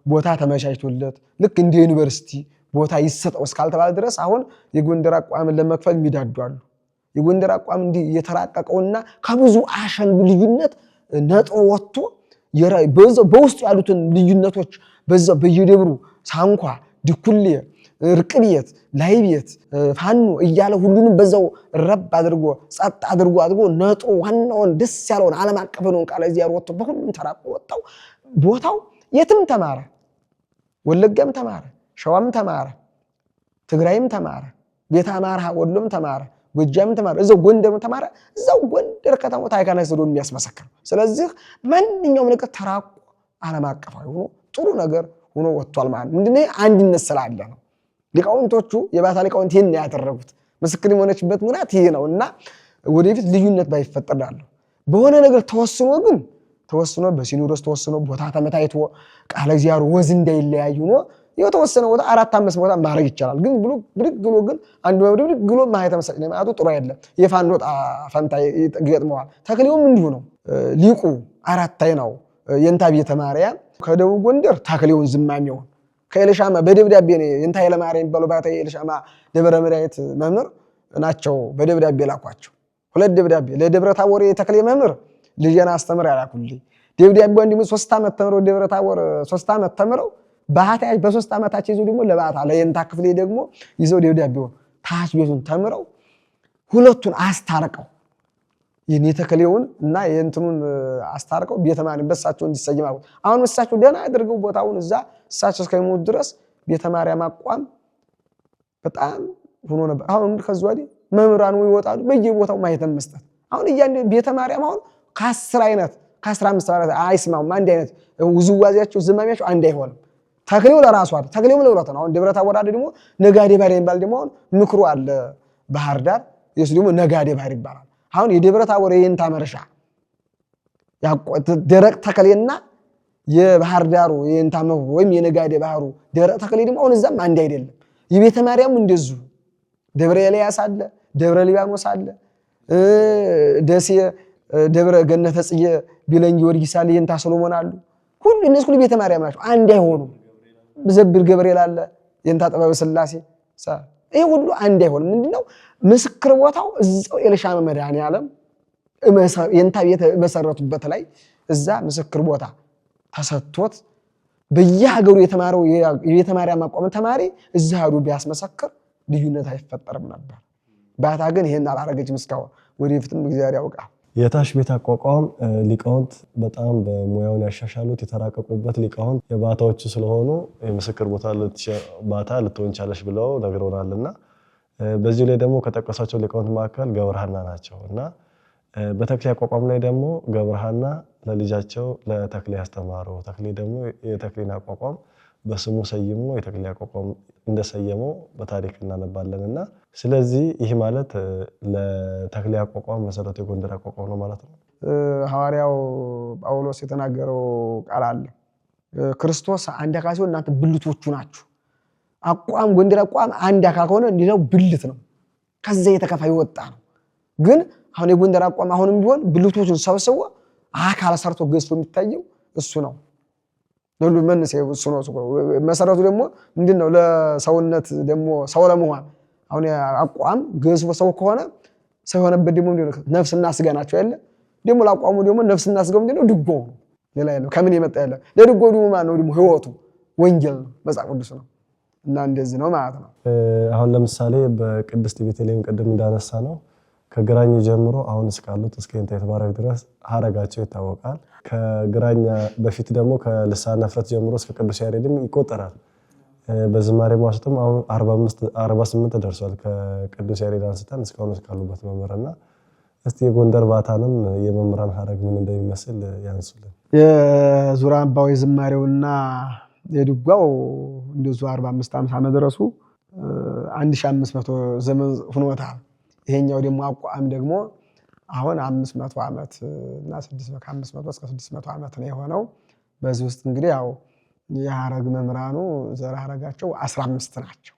ቦታ ተመቻችቶለት ልክ እንደ ዩኒቨርሲቲ ቦታ ይሰጠው እስካልተባለ ድረስ አሁን የጎንደር አቋምን ለመክፈል የሚዳዷሉ። የጎንደር አቋም እንዲህ የተራቀቀውና ከብዙ አሸን ልዩነት ነጥሮ ወጥቶ በውስጡ ያሉትን ልዩነቶች በዛው በየደብሩ ሳንኳ ድኩሌ ርቅቤት ላይቤት ፋኖ እያለ ሁሉንም በዛው ረብ አድርጎ ጸጥ አድርጎ ነጥሮ ዋናውን ደስ ያለውን ዓለም አቀፍ ነው ቃል እዚያ ወጥቶ በሁሉም ተራቆ ወጣው። ቦታው የትም ተማረ፣ ወለጋም ተማረ፣ ሸዋም ተማረ፣ ትግራይም ተማረ፣ ቤተ አማራ ወሎም ተማረ፣ ጎጃም ተማረ፣ እዛው ጎንደርም ተማረ። እዛው ጎንደር ከተማው ታይካና ሰዶ የሚያስመሰክር። ስለዚህ ማንኛውም ነገር ተራቆ ዓለም አቀፋዊ ሆኖ ጥሩ ነገር ሆኖ ወጥቷል ማለት ነው። ምንድነው አንድነት ስላለ ነው። ሊቃውንቶቹ የባታ ሊቃውንት ይሄን ያደረጉት ምስክር የሆነችበት ምክንያት ይሄ ነውና ወደፊት ልዩነት ባይፈጠርዳሉ በሆነ ነገር ተወስኖ በሲኖዶስ ተወስኖ ቦታ ተመታይቶ ቃለ እግዚአብሔር ወዝ እንዳይለያዩ ነው የተወሰነ ቦታ 4-5 ቦታ ማድረግ ይቻላል። ግን ብድግ ብሎ ግን አንዱ ብድግ ብሎ ማህተመ መስቀል ለማያቱ ጥሩ አይደለም። የፋኖ ፈንታ ይገጥመዋል። ተክሌውም እንዲሁ ነው። ሊቁ አራታይ ነው የእንታ ቤተ ማርያም ከደቡብ ጎንደር ተክሌውን ዝማሜውን ከኤልሻማ በደብዳቤ ነው የእንታ ኃይለማርያም የሚባለው ባታዬ ኤልሻማ ደብረ መድኃኒት መምህር ናቸው። በደብዳቤ ላኳቸው 2 ደብዳቤ ለደብረ ታቦር የተክሌ መምህር ልጄን አስተምር ያላኩልኝ ደብዳቤው እንዲሁ 3 ዓመት ተምረው ደብረ ታቦር 3 ዓመት ተምረው ባታዬ በ3 ዓመታቸው ይዘው ደግሞ ለባታ ለየንታ ክፍሌ ደግሞ ይዘው ደብዳቤው ታች ቤቱን ተምረው ሁለቱን አስታርቀው የኔ ተክሌውን እና የእንትኑን አስታርቀው ቤተማርያም በሳቸው እንዲሰየም አሉ። አሁን እሳቸው ደህና አድርገው ቦታውን እዛ እሳቸው እስከሚሞቱ ድረስ ቤተማርያም አቋም በጣም ሆኖ ነበር። አሁን ከዚህ ወዲህ መምህራኑ ይወጣሉ በየቦታው ማየተም መስጠት። አሁን ቤተማርያም አሁን ከ10 አይነት ከ15 አይነት አይስማሙም። አንድ አይነት ውዝዋዜያቸው ዝማሚያቸው አንድ አይሆንም። ተክሌው ለራሱ አይደል ተክሌው ለውራት ነው። አሁን ደብረ ታቦር ደግሞ ነጋዴ ባህር የሚባል ደግሞ አሁን ምክሩ አለ ባህር ዳር የሱ ደግሞ ነጋዴ ባህር ይባላል። አሁን የደብረ ታቦር የእንታ መርሻ ደረቅ ተክሌና የባህር ዳሩ የእንታ መክሩ ወይም የነጋዴ ባህሩ ደረቅ ተክሌ ደግሞ አሁን እዛም አንድ አይደለም። የቤተ ማርያም እንደዚሁ ደብረ ኤልያስ አለ፣ ደብረ ሊባኖስ አለ፣ ደሴ ደብረ ገነተ ጽጌ ቢለኝ ጊዮርጊስ አለ፣ የእንታ ሰሎሞን አሉ። ሁሉ እነዚህ ሁሉ ቤተ ማርያም ናቸው። አንድ አይሆኑም። ዘብር ገብርኤል አለ፣ የእንታ ጥበበ ሥላሴ ይሄ ሁሉ አንድ አይሆንም። ምንድነው ምስክር ቦታው እዛው ኤልሻማ መድኃኔዓለም የእንታ ቤት መሰረቱበት ላይ እዛ ምስክር ቦታ ተሰጥቶት በየሀገሩ የተማረው የቤተ ማርያም አቋም ተማሪ እዛ ሄዶ ቢያስመሰክር ልዩነት አይፈጠርም ነበር። ባታ ግን ይሄን አላረገችም እስካሁን። ወደፊትም እግዚአብሔር ያውቃል። የታች ቤት አቋቋም ሊቃውንት በጣም በሙያውን ያሻሻሉት የተራቀቁበት ሊቃውንት የባታዎቹ ስለሆኑ የምስክር ባታ ልትሆን ቻለሽ ብለው ነግረውናልና በዚህ ላይ ደግሞ ከጠቀሷቸው ሊቃውንት መካከል ገብረሐና ናቸው እና በተክሌ አቋቋም ላይ ደግሞ ገብረሐና ለልጃቸው ለተክሌ ያስተማሩ ተክሌ ደግሞ የተክሌን አቋቋም በስሙ ሰይሞ የተክሌ አቋቋም እንደሰየመው በታሪክ እናነባለንና ስለዚህ ይህ ማለት ለተክሌ አቋቋም መሰረቱ የጎንደር አቋቋም ነው ማለት ነው። ሐዋርያው ጳውሎስ የተናገረው ቃል አለ። ክርስቶስ አንድ አካል ሲሆን እናንተ ብልቶቹ ናችሁ። አቋም ጎንደር አቋም አንድ አካል ከሆነ ሌላው ብልት ነው። ከዛ የተከፋይ ወጣ ነው። ግን አሁን የጎንደር አቋም አሁንም ቢሆን ብልቶቹን ሰብስቦ አካል ሰርቶ ገዝቶ የሚታየው እሱ ነው። ሁሉ መንስ እሱ ነው። መሰረቱ ደግሞ ምንድነው? ለሰውነት ደግሞ ሰው ለመሆን አሁን አቋም ገዝፎ ሰው ከሆነ ሰው የሆነበት ደግሞ ምንድነው? ነፍስና ስጋ ናቸው ያለ ደግሞ ለአቋሙ ደግሞ ነፍስና ስጋው ምንድነው? ድጎው ነው። ሌላ የለም። ከምን የመጣ ያለ ለድጎው ደግሞ ማን ነው? ደግሞ ህይወቱ ወንጌል ነው፣ መጽሐፍ ቅዱስ ነው። እና እንደዚህ ነው ማለት ነው። አሁን ለምሳሌ በቅድስት ቤተልሔም ቅድም እንዳነሳ ነው ከግራኝ ጀምሮ አሁን እስካሉት እስከ የንታ የተባረክ ድረስ ሐረጋቸው ይታወቃል። ከግራኝ በፊት ደግሞ ከልሳነ ፍረት ጀምሮ እስከ ቅዱስ ያሬድም ይቆጠራል። በዝማሬ ማውሰጥም አሁን 48 ደርሷል። ከቅዱስ ያሬድ አንስተን እስካሁን እስካሉበት መምህርና እስቲ የጎንደር ባታንም የመምህራን ሐረግ ምን እንደሚመስል ያንሱልን። የዙራ አምባው የዝማሬውና የድጓው እንደዚሁ 45 ዓመት መድረሱ 1500 ዘመን ሆኖታል። ይሄኛው ደግሞ አቋም ደግሞ አሁን 500 ዓመት እና 600 ከ500 እስከ 600 ዓመት ነው የሆነው። በዚህ ውስጥ እንግዲህ ያው የሐረግ መምህራኑ ዘር ሐረጋቸው 15 ናቸው።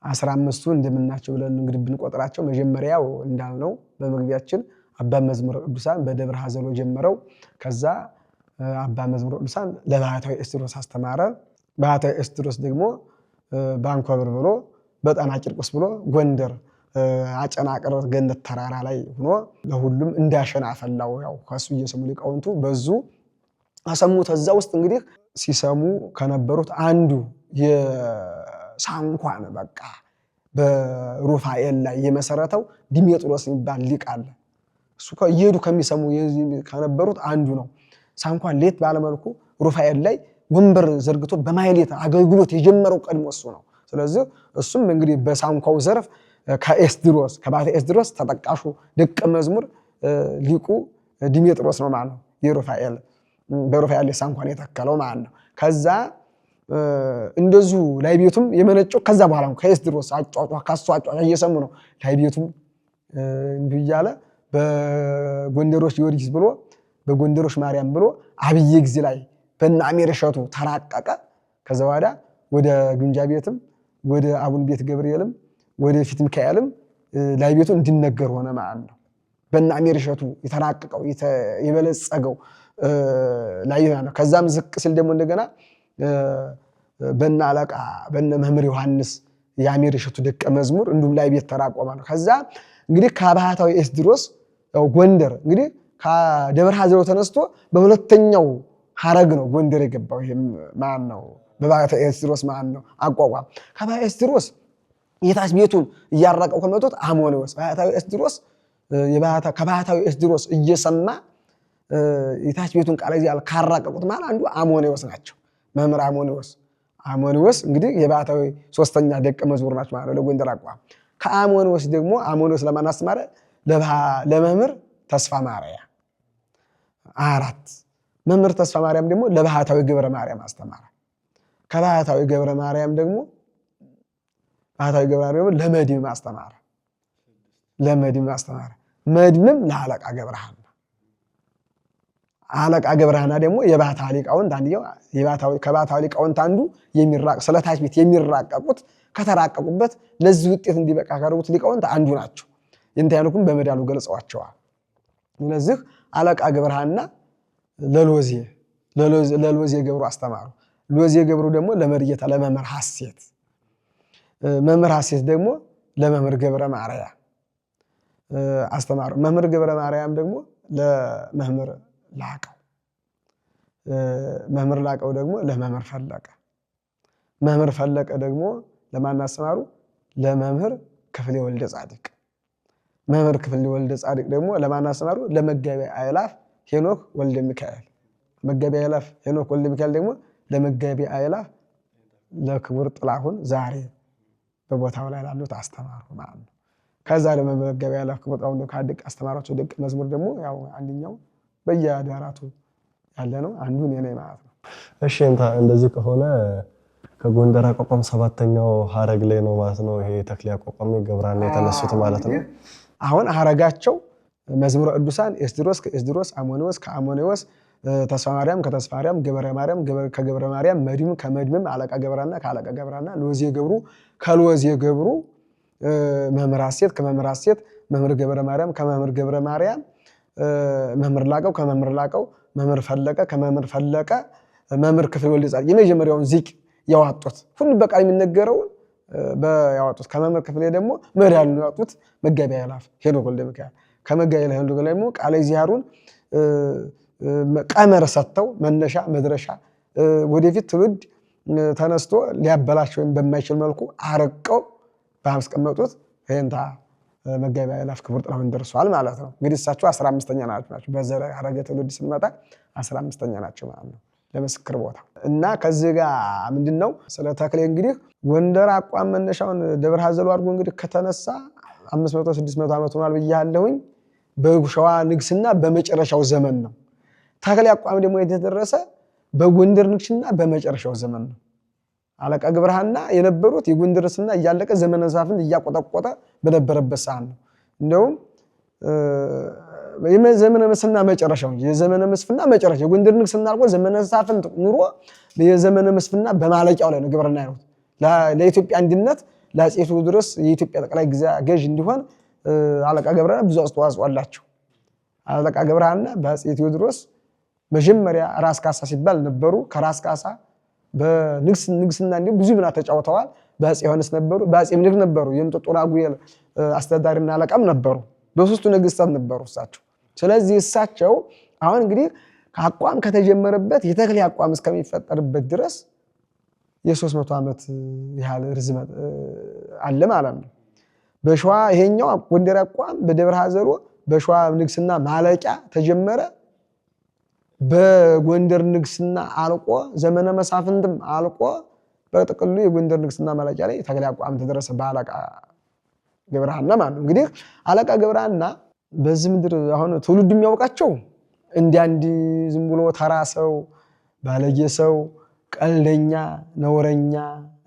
15ቱ እንደምናቸው ብለን እንግዲህ ብንቆጥራቸው መጀመሪያው እንዳልነው በመግቢያችን አባ መዝሙረ ቅዱሳን በደብረ ሐዘሎ ጀመረው። ከዛ አባ መዝሙረ ቅዱሳን ለባህታዊ ኤስድሮስ አስተማረ። ባህታዊ ኤስድሮስ ደግሞ ባንኮበር ብሎ በጣና ቂርቆስ ብሎ ጎንደር አጨናቅር ገነት ተራራ ላይ ሆኖ ለሁሉም እንዳሸና ፈላው። ያው ከሱ እየሰሙ ሊቃውንቱ በዙ አሰሙት። እዛ ውስጥ እንግዲህ ሲሰሙ ከነበሩት አንዱ የሳንኳን በቃ በሩፋኤል ላይ የመሰረተው ዲሜጥሮስ የሚባል ሊቅ አለ። እሱ ከየዱ ከሚሰሙ ከነበሩት አንዱ ነው። ሳንኳን ሌት ባለመልኩ ሩፋኤል ላይ ወንበር ዘርግቶ በማይሌት አገልግሎት የጀመረው ቀድሞ እሱ ነው። ስለዚህ እሱም እንግዲህ በሳንኳው ዘርፍ ከኤስድሮስ ከባህታ ኤስድሮስ ተጠቃሹ ደቀ መዝሙር ሊቁ ዲሜጥሮስ ነው ማለት ነው። የሩፋኤል በሩፋኤል ሳንኳን የተከለው ማለት ነው። ከዛ እንደዚሁ ላይ ቤቱም የመነጨው ከዛ በኋላ ነው። ከኤስድሮስ አጫጫ ካሱ አጫጫ እየሰሙ ነው። ላይ ቤቱም እንዲህ እያለ በጎንደሮች ጊዮርጊስ ብሎ በጎንደሮች ማርያም ብሎ አብይ ጊዜ ላይ በእነ አሜር እሸቱ ተራቀቀ። ከዛ በኋላ ወደ ግምጃ ቤትም ወደ አቡነ ቤት ገብርኤልም ወደ ፊት ሚካኤልም ላይ ቤቱ እንዲነገር ሆነ ማለት ነው። በእነ አሜር እሸቱ የተራቀቀው የበለጸገው ላይ ነው። ከዛም ዝቅ ሲል ደግሞ እንደገና በእነ አለቃ በእነ መምህር ዮሐንስ የአሜር እሸቱ ደቀ መዝሙር እንዲሁም ላይ ቤት ተራቆመ ነው። ከዛ እንግዲህ ከባህታዊ ኤስድሮስ ጎንደር እንግዲህ ከደብረ ሐዘሮ ተነስቶ በሁለተኛው ሐረግ ነው ጎንደር የገባው። ይሄ ማን ነው? በባህታዊ ኤስድሮስ ማን ነው አቋቋም። ከባህታዊ ኤስድሮስ የታች ቤቱን እያራቀው ከመጡት አሞኔዎስ ባህታዊ ኤስድሮስ ከባህታዊ ኤስድሮስ እየሰማ የታች ቤቱን ቃል እዚያ ካራቀቁት ማለት አንዱ አሞኔዎስ ናቸው። መምህር አሞኔዎስ እንግዲህ የባህታዊ ሶስተኛ ደቀ መዝሙር ናቸው ማለት ነው ለጎንደር አቋም። ከአሞኔዎስ ደግሞ አሞኔዎስ ለማን አስተማረ? ለመምህር ተስፋ ማርያም 4 መምህር ተስፋ ማርያም ደግሞ ለባህታዊ ገብረ ማርያም አስተማረ። ከባህታዊ ገብረ ማርያም ደግሞ ለመድም አስተማረ። መድምም ለአለቃ ገብረሃና አለቃ ገብረሃና ደግሞ የባህታዊ ሊቃውንት አንድየው ከባህታዊ ሊቃውንት አንዱ ስለታች ቤት የሚራቀቁት ከተራቀቁበት ለዚህ ውጤት እንዲበቃ ካደረጉት ሊቃውንት አንዱ ናቸው። የእንታያኑኩም በመዳሉ ገልጸዋቸዋል። ስለዚህ አለቃ ገብረሃና ለሎዜ ገብሩ አስተማሩ። ሎዜ ገብሩ ደግሞ ለመርጌታ ለመምህር ሐሴት፣ መምህር ሐሴት ደግሞ ለመምህር ገብረ ማርያም አስተማሩ። መምህር ገብረ ማርያም ደግሞ ለመምህር ላቀው፣ መምህር ላቀው ደግሞ ለመምህር ፈለቀ፣ መምህር ፈለቀ ደግሞ ለማን አስተማሩ? ለመምህር ክፍሌ ወልደ ጻድቅ፣ መምህር ክፍሌ ወልደ ጻድቅ ደግሞ ለማን አስተማሩ? ለመጋቢ አእላፍ ሄኖክ ወልደ ሚካኤል፣ መጋቢ አእላፍ ሄኖክ ወልደ ሚካኤል ደግሞ ለመጋቢ አእላፍ ለክቡር ጥላሁን ዛሬ በቦታው ላይ ላሉት አስተማሩ ማለት ነው። ከዛ ለመጋቢ አእላፍ ክቡር ጥላሁን ካድቅ አስተማራቸው ደቀ መዝሙር ደግሞ ያው አንደኛው በየአድባራቱ ያለ ነው፣ አንዱ እኔ ነኝ ማለት ነው። እሺ እንደዚህ ከሆነ ከጎንደር አቋቋም 7ኛው ሐረግ ላይ ነው ማለት ነው። ይሄ ተክሌ አቋቋም ገብረሃና የተነሱት ማለት ነው። አሁን ሐረጋቸው መዝሙረ ቅዱሳን ኤስድሮስ ከኤስድሮስ፣ አሞኔዎስ ከአሞኔዎስ፣ ተስፋ ማርያም ከተስፋ ማርያም፣ ገብረ ማርያም ከገብረ ማርያም፣ መድም ከመድምም፣ አለቃ ገብረሃና ከአለቃ ገብረሃና፣ ሎዜ ገብሩ ከሎዜ ገብሩ፣ መምህር ሐሴት ከመምህር ሐሴት፣ መምህር ገብረ ማርያም ከመምህር ገብረ ማርያም፣ መምህር ላቀው ከመምህር ላቀው፣ መምህር ፈለቀ ከመምህር ፈለቀ፣ መምህር ክፍሌ ወልደ ጻድቅ የመጀመሪያውን ዚቅ ያዋጡት ሁሉ በቃል የሚነገረውን ያዋጡት። ከመምህር ክፍሌ ደግሞ መሪያሉን ያዋጡት መጋቢ አእላፍ ሄኖክ ወልደ ሚካኤል፣ ከመጋቢ አእላፍ ሄኖክ ደግሞ ቃለ እግዚአብሔርን ቀመር ሰጥተው መነሻ መድረሻ ወደፊት ትውልድ ተነስቶ ሊያበላሽ ወይም በማይችል መልኩ አረቀው ባስቀመጡት ይሄንታ መጋቢ አእላፍ ክቡር ጥላሁን ደርሷል ማለት ነው። እንግዲህ እሳቸው 15ኛ ናቸው። በዘር ሐረገ ትውልድ ስንመጣ 15ኛ ናቸው ማለት ነው ለምስክር ቦታ እና ከዚህ ጋር ምንድነው ስለ ተክሌ እንግዲህ ጎንደር አቋም መነሻውን ደብረ ሐዘሎ አድርጎ እንግዲህ ከተነሳ 500 600 ዓመት ሆኗል ብያለሁኝ። በሸዋ ንግስና በመጨረሻው ዘመን ነው። ተክሌ አቋም ደግሞ የተደረሰ በጎንደር ንግስና በመጨረሻው ዘመን ነው። አለቃ ገብረሃና የነበሩት የጎንደር ንግስና እያለቀ ዘመነ መሳፍንት እያቆጠቆጠ በነበረበት ሰዓት ነው። እንደውም የዘመነ መስፍና መጨረሻው የዘመነ መስፍና መጨረሻ የጎንደር ንግስና አልቆ ዘመነ መሳፍንት ኑሮ የዘመነ መስፍና በማለቂያው ላይ ነው ገብረሃና ያሉት። ለኢትዮጵያ አንድነት ለአፄ ቴዎድሮስ የኢትዮጵያ ጠቅላይ ገዥ እንዲሆን አለቃ ገብረሃና ብዙ አስተዋጽኦ አላቸው። አለቃ ገብረሃና በአፄ ቴዎድሮስ መጀመሪያ ራስ ካሳ ሲባል ነበሩ። ከራስ ካሳ በንግስና እንዲሁ ብዙ ሚና ተጫውተዋል። በአፄ ዮሐንስ ነበሩ፣ በአፄ ምኒልክ ነበሩ፣ የእንጦጦ ራጉኤል አስተዳዳሪና አለቃም ነበሩ። በሶስቱ ነገስታት ነበሩ እሳቸው። ስለዚህ እሳቸው አሁን እንግዲህ አቋም ከተጀመረበት የተክሌ አቋም እስከሚፈጠርበት ድረስ የ300 ዓመት ያህል ርዝመት አለ ማለት ነው። በሸዋ ይሄኛው ጎንደር አቋም በደብረ ሐዘሎ በሸዋ ንግስና ማለቂያ ተጀመረ። በጎንደር ንግስና አልቆ ዘመነ መሳፍንትም አልቆ በጥቅሉ የጎንደር ንግስና ማለቂያ ላይ ተክሌ አቋም ተደረሰ በአለቃ ገብረሃና ማለት ነው። እንግዲህ አለቃ ገብረሃና በዚህ ምድር አሁን ትውልድ የሚያውቃቸው እንዲህ ዝም ብሎ ተራ ሰው፣ ባለጌ ሰው፣ ቀልደኛ፣ ነውረኛ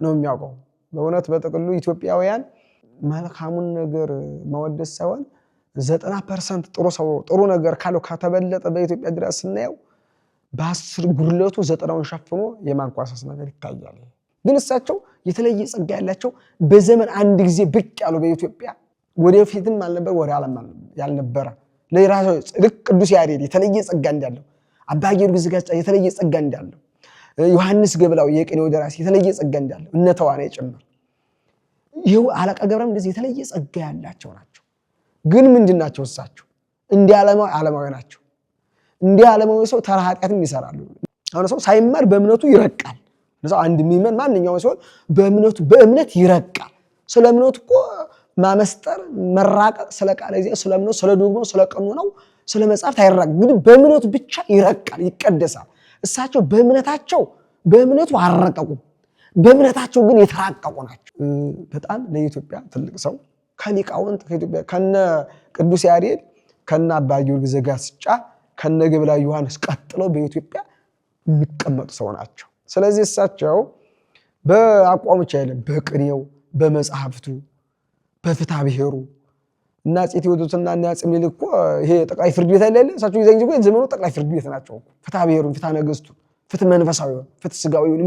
ነው የሚያውቀው። በእውነት በጥቅሉ ኢትዮጵያውያን መልካሙን ነገር ማወደስ ሳይሆን 90% ጥሩ ሰው ጥሩ ነገር ካለው ከተበለጠ በኢትዮጵያ ድረስ ስናየው በ10 ጉድለቱ 90ውን ሸፍኖ የማንኳሰስ ነገር ይታያል። ግን እሳቸው የተለየ ጸጋ ያላቸው በዘመን አንድ ጊዜ ብቅ ያሉ በኢትዮጵያ ወደፊትም አልነበር ወደ ዓለም ያልነበረ ለራሱ ልክ ቅዱስ ያሬድ የተለየ ጸጋ እንዳለው አባ ጊዮርጊስ ዘጋስጫ የተለየ ጸጋ እንዳለው ዮሐንስ ገብላው የቅኔው ደራሲ የተለየ ጸጋ እንዳለው እነ ተዋናይ ጭምር ይኸው አለቃ ገብረም እንደዚህ የተለየ ጸጋ ያላቸው ናቸው። ግን ምንድናቸው እሳቸው እንዲህ ዓለማዊ ናቸው። እንዲህ ዓለማዊ ሰው ተራ ኃጢአትም ይሰራሉ። አሁን ሰው ሳይማር በእምነቱ ይረቃል። ለሰው አንድ የሚመን ማንኛውም ሰው በእምነት ይረቃል። ስለ እምነቱ እኮ ማመስጠር መራቀቅ ስለ ቃል እግዚአብሔር ስለ እምነቱ ስለ ዶግማው ስለ ቀኖናው ስለ መጽሐፍት አይራቅም። ግን በእምነቱ ብቻ ይረቃል፣ ይቀደሳል። እሳቸው በእምነቱ አልረቀቁም። በእምነታቸው ግን የተራቀቁ ናቸው። በጣም ለኢትዮጵያ ትልቅ ሰው ከሊቃውንት ከኢትዮጵያ ከነ ቅዱስ ያሬድ ከነ አባ ጊዮርጊስ ዘጋስጫ ከነ ገብላ ዮሐንስ ቀጥለው በኢትዮጵያ የሚቀመጡ ሰው ናቸው። ስለዚህ እሳቸው በአቋሙ ብቻ አይደለም፣ በቅኔው በመጽሐፍቱ በፍትሐ ብሔሩ እና አፄ ቴዎድሮስና እና አፄ ምኒልክ እኮ ይሄ ጠቅላይ ፍርድ ቤት አይደለ? እሳቸው የዛን ጊዜ ዘመኑ ጠቅላይ ፍርድ ቤት ናቸው። ፍትሐ ብሔሩን፣ ፍትሐ ነገሥቱ፣ ፍትህ መንፈሳዊ፣ ፍትህ ስጋዊውን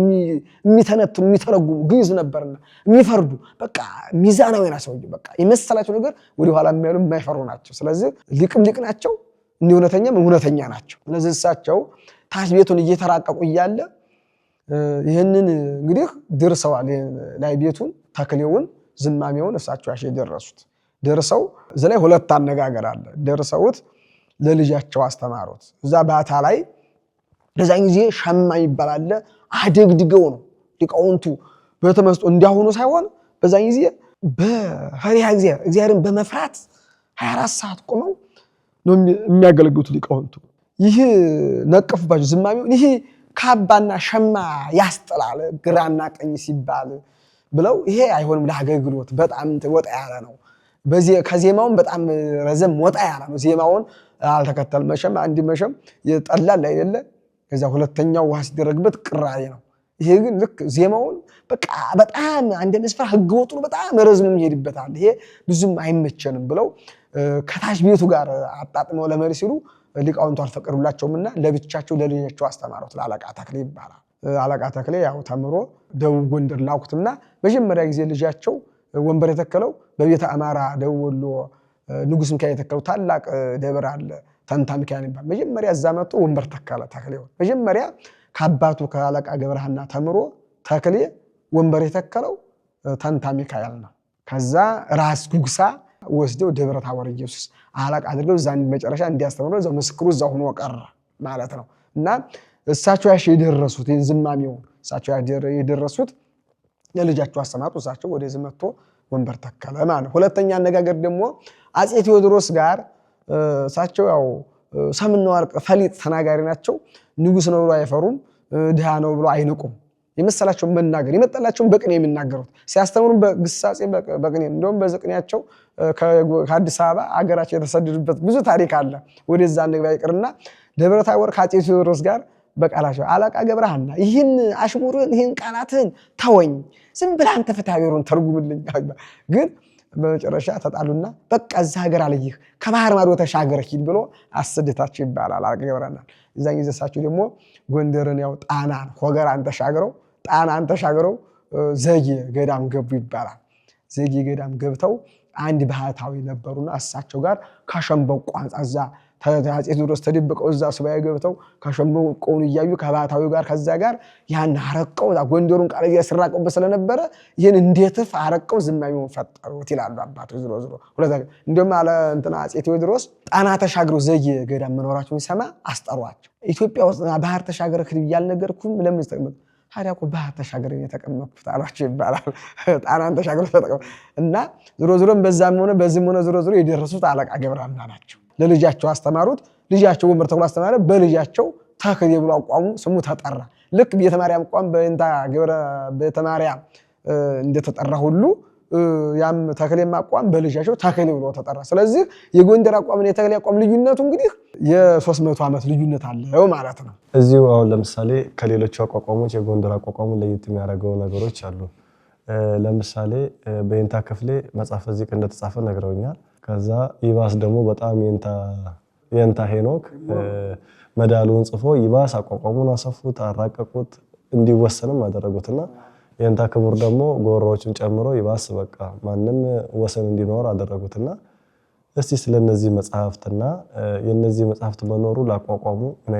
የሚተነትኑ የሚተረጉሙ ግዕዝ ነበርና የሚፈርዱ በቃ ሚዛናዊ ናቸው። በቃ የመሰላቸው ነገር ወደ ኋላ የሚያሉ የማይፈሩ ናቸው። ስለዚህ ሊቅም ሊቅ ናቸው፣ እንደ እውነተኛም እውነተኛ ናቸው። ስለዚህ እሳቸው ታች ቤቱን እየተራቀቁ እያለ ይህንን እንግዲህ ድርሰዋል። ላይ ቤቱን ተክሌውን ዝማሜውን እሳቸው ያሽ ደረሱት። ደርሰው እዚህ ላይ ሁለት አነጋገር አለ። ደርሰውት ለልጃቸው አስተማሩት። እዛ ባታ ላይ ለዛን ጊዜ ሸማ ይባላል። አደግድገው ነው ሊቃውንቱ በተመስጦ እንዲያሆኑ ሳይሆን በዛን ጊዜ በፈሪሃ እግዚአብሔርን በመፍራት 24 ሰዓት ቆመው ነው የሚያገለግሉት ሊቃውንቱ። ይህ ነቀፉባቸው ዝማሜውን። ይህ ካባና ሸማ ያስጥላል ግራና ቀኝ ሲባል ብለው ይሄ አይሆንም ለአገልግሎት በጣም ወጣ ያለ ነው። ከዜማውን በጣም ረዘም ወጣ ያለ ነው። ዜማውን አልተከተል መሸም አንድ መሸም ይጠላል አይደለ? ከዛ ሁለተኛው ውሃ ሲደረግበት ቅራሬ ነው። ይሄ ግን ልክ ዜማውን በቃ በጣም አንድ መስፈራ ህግ ወጡ በጣም ረዝም ይሄድበታል። ይሄ ብዙም አይመቸንም ብለው ከታች ቤቱ ጋር አጣጥመው ለመሪ ሲሉ ሊቃውንቱ አልፈቀዱላቸውምና ለብቻቸው ለልጃቸው አስተማሩት። ለአለቃ ተክሌ ይባላል። አለቃ ተክሌ ያው ተምሮ ደቡብ ጎንደር ላኩትና መጀመሪያ ጊዜ ልጃቸው ወንበር የተከለው በቤተ አማራ ደቡብ ወሎ ንጉስ ሚካኤል የተከለው ታላቅ ደብር አለ ተንታ ሚካኤል ይባላል። መጀመሪያ እዛ መጥቶ ወንበር ተከለ ተክሌው። መጀመሪያ ከአባቱ ከአለቃ ገብረሃና ተምሮ ተክሌ ወንበር የተከለው ተንታ ሚካኤል ነው። ከዛ ራስ ጉግሳ ወስደው ደብረ ታቦር ኢየሱስ አለቃ አድርገው እዛ መጨረሻ እንዲያስተምረው እዛው ምስክሩ እዛው ሆኖ ቀረ ማለት ነው። እና እሳቸው ያሽ የደረሱት ዝማሜው እሳቸው የደረሱት ለልጃቸው አስተማሩ። እሳቸው ወደዚህ መጥቶ ወንበር ተከለ ማለት። ሁለተኛ አነጋገር ደግሞ አፄ ቴዎድሮስ ጋር እሳቸው ያው ሰምና ወርቅ ፈሊጥ ተናጋሪ ናቸው። ንጉስ ነው ብሎ አይፈሩም፣ ድሃ ነው ብሎ አይንቁም። የመሰላቸው መናገር የመጣላቸውን በቅኔ የሚናገሩት ሲያስተምሩ በግሳጼ በቅኔ እንደውም በዝቅኔያቸው ከአዲስ አበባ አገራቸው የተሰደዱበት ብዙ ታሪክ አለ። ወደዛ ንግባ ይቅርና ደብረ ታቦር ከአፄ ቴዎድሮስ ጋር በቃላቸው አለቃ ገብረሃና ይህን አሽሙርን ይህን ቃላትን ተወኝ፣ ዝም ብለህ አንተ ፍትሐ ብሔሩን ተርጉምልኝ። ግን በመጨረሻ ተጣሉና በቃ እዛ ሀገር አለይህ ከባህር ማዶ ተሻገር ሂድ ብሎ አሰደታቸው ይባላል አለቃ ገብረሃና። እዛን ጊዜ እሳቸው ደግሞ ጎንደርን ያው ጣናን ሆገራን ተሻግረው ጣናን ተሻግረው ዘጌ ገዳም ገቡ ይባላል። ዘጌ ገዳም ገብተው አንድ ባህታዊ ነበሩና እሳቸው ጋር ከሸምበቆ አንጻዛ አፄ ቴዎድሮስ ተደብቀው እዛ ሱባኤ ገብተው ከሸምበቆውን እያዩ ከባህታዊው ጋር ከዛ ጋር ያን አረቀው ጎንደሩን ቃል ሲራቀውበት ስለነበረ ይህን እንዴትፍ አረቀው ዝማሜውን ፈጠሩት ይላሉ አባቱ። ዝሮ እንደውም አለ እንትና አፄ ቴዎድሮስ ጣና ተሻግረው ዘጌ ገዳም መኖራቸውን ሲሰማ አስጠሯቸው። ኢትዮጵያ ውስጥ ባህር ተሻገረ ክል ያልነገርኩም ለምን ተቀመጡ? ታዲያ እኮ ባህር ተሻገረን የተቀመጥኩት አሏቸው ይባላል። ጣናን ተሻግረው ተቀመጡ እና ዝሮ በዛም ሆነ በዚህም ሆነ ዝሮ የደረሱት አለቃ ገብረሃና ናቸው። ለልጃቸው አስተማሩት። ልጃቸው ወንበር ተክሎ አስተማረ። በልጃቸው ተክሌ ብሎ አቋሙ ስሙ ተጠራ። ልክ ቤተ ማርያም አቋም በእንታ ገብረ ቤተ ማርያም እንደተጠራ ሁሉ ያም ተክሌም አቋም በልጃቸው ተክሌ ብሎ ተጠራ። ስለዚህ የጎንደር አቋም እና የተክሌ አቋም ልዩነቱ እንግዲህ የ300 ዓመት ልዩነት አለው ማለት ነው። እዚሁ አሁን ለምሳሌ ከሌሎቹ አቋቋሞች የጎንደር አቋቋሙ ለየት የሚያደርገው ነገሮች አሉ። ለምሳሌ በእንታ ክፍሌ መጽሐፈ ዚቅ እንደተጻፈ ነግረውኛል። ከዛ ይባስ ደግሞ በጣም የእንታ ሄኖክ መዳሉን ጽፎ ይባስ አቋቋሙን አሰፉት፣ አራቀቁት፣ እንዲወሰንም አደረጉትና የእንታ ክቡር ደግሞ ጎሮዎችን ጨምሮ ይባስ በቃ ማንም ወሰን እንዲኖር አደረጉትና እስቲ ስለነዚህ መጽሐፍትና የነዚህ መጽሐፍት መኖሩ ላቋቋሙ ምን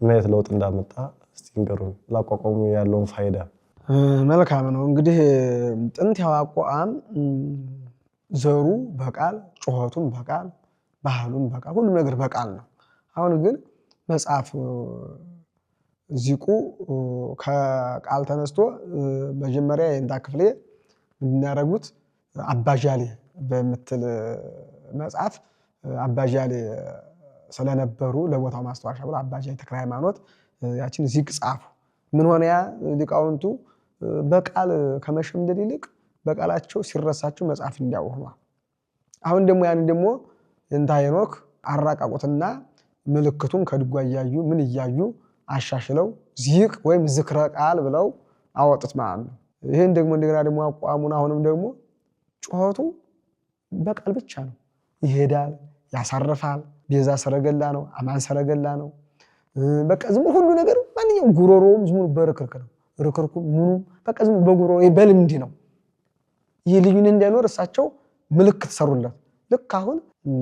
አይነት ለውጥ እንዳመጣ እስቲ ንገሩን። ላቋቋሙ ያለውን ፋይዳ። መልካም ነው። እንግዲህ ጥንት ያቋቋም ዘሩ በቃል ጩኸቱም በቃል ባህሉም በቃል ሁሉም ነገር በቃል ነው። አሁን ግን መጽሐፍ ዚቁ ከቃል ተነስቶ መጀመሪያ የእንታ ክፍሌ እንድናረጉት አባጃሌ በመትል መጽሐፍ አባጃሌ ስለነበሩ ለቦታው ማስተዋሻ ብሎ አባጃሌ ተክለ ሃይማኖት ያችን ዚቅ ጻፉ። ምን ሆነ ያ ሊቃውንቱ በቃል ከመሸምደድ ይልቅ በቃላቸው ሲረሳቸው መጽሐፍ እንዲያውሁ። አሁን ደግሞ ያን ደግሞ እንታ ሄኖክ አራቃቁትና ምልክቱን ከድጓ እያዩ ምን እያዩ አሻሽለው ዚቅ ወይም ዝክረ ቃል ብለው አወጡት ማለት ነው። ይሄን ደግሞ እንደገና ደግሞ አቋሙን አሁንም ደግሞ ጩኸቱ በቃል ብቻ ነው። ይሄዳል፣ ያሳርፋል። ቤዛ ሰረገላ ነው፣ አማን ሰረገላ ነው። በቃ ዝም ሁሉ ነገር ማንኛውም ጉሮሮውም ዝም በርክርክ ነው። ርክርኩ ምኑም በቃ ዝም በጉሮሮ በልምድ ነው። ይህ ልዩነት እንዳይኖር እሳቸው ምልክት ሰሩለት። ልክ አሁን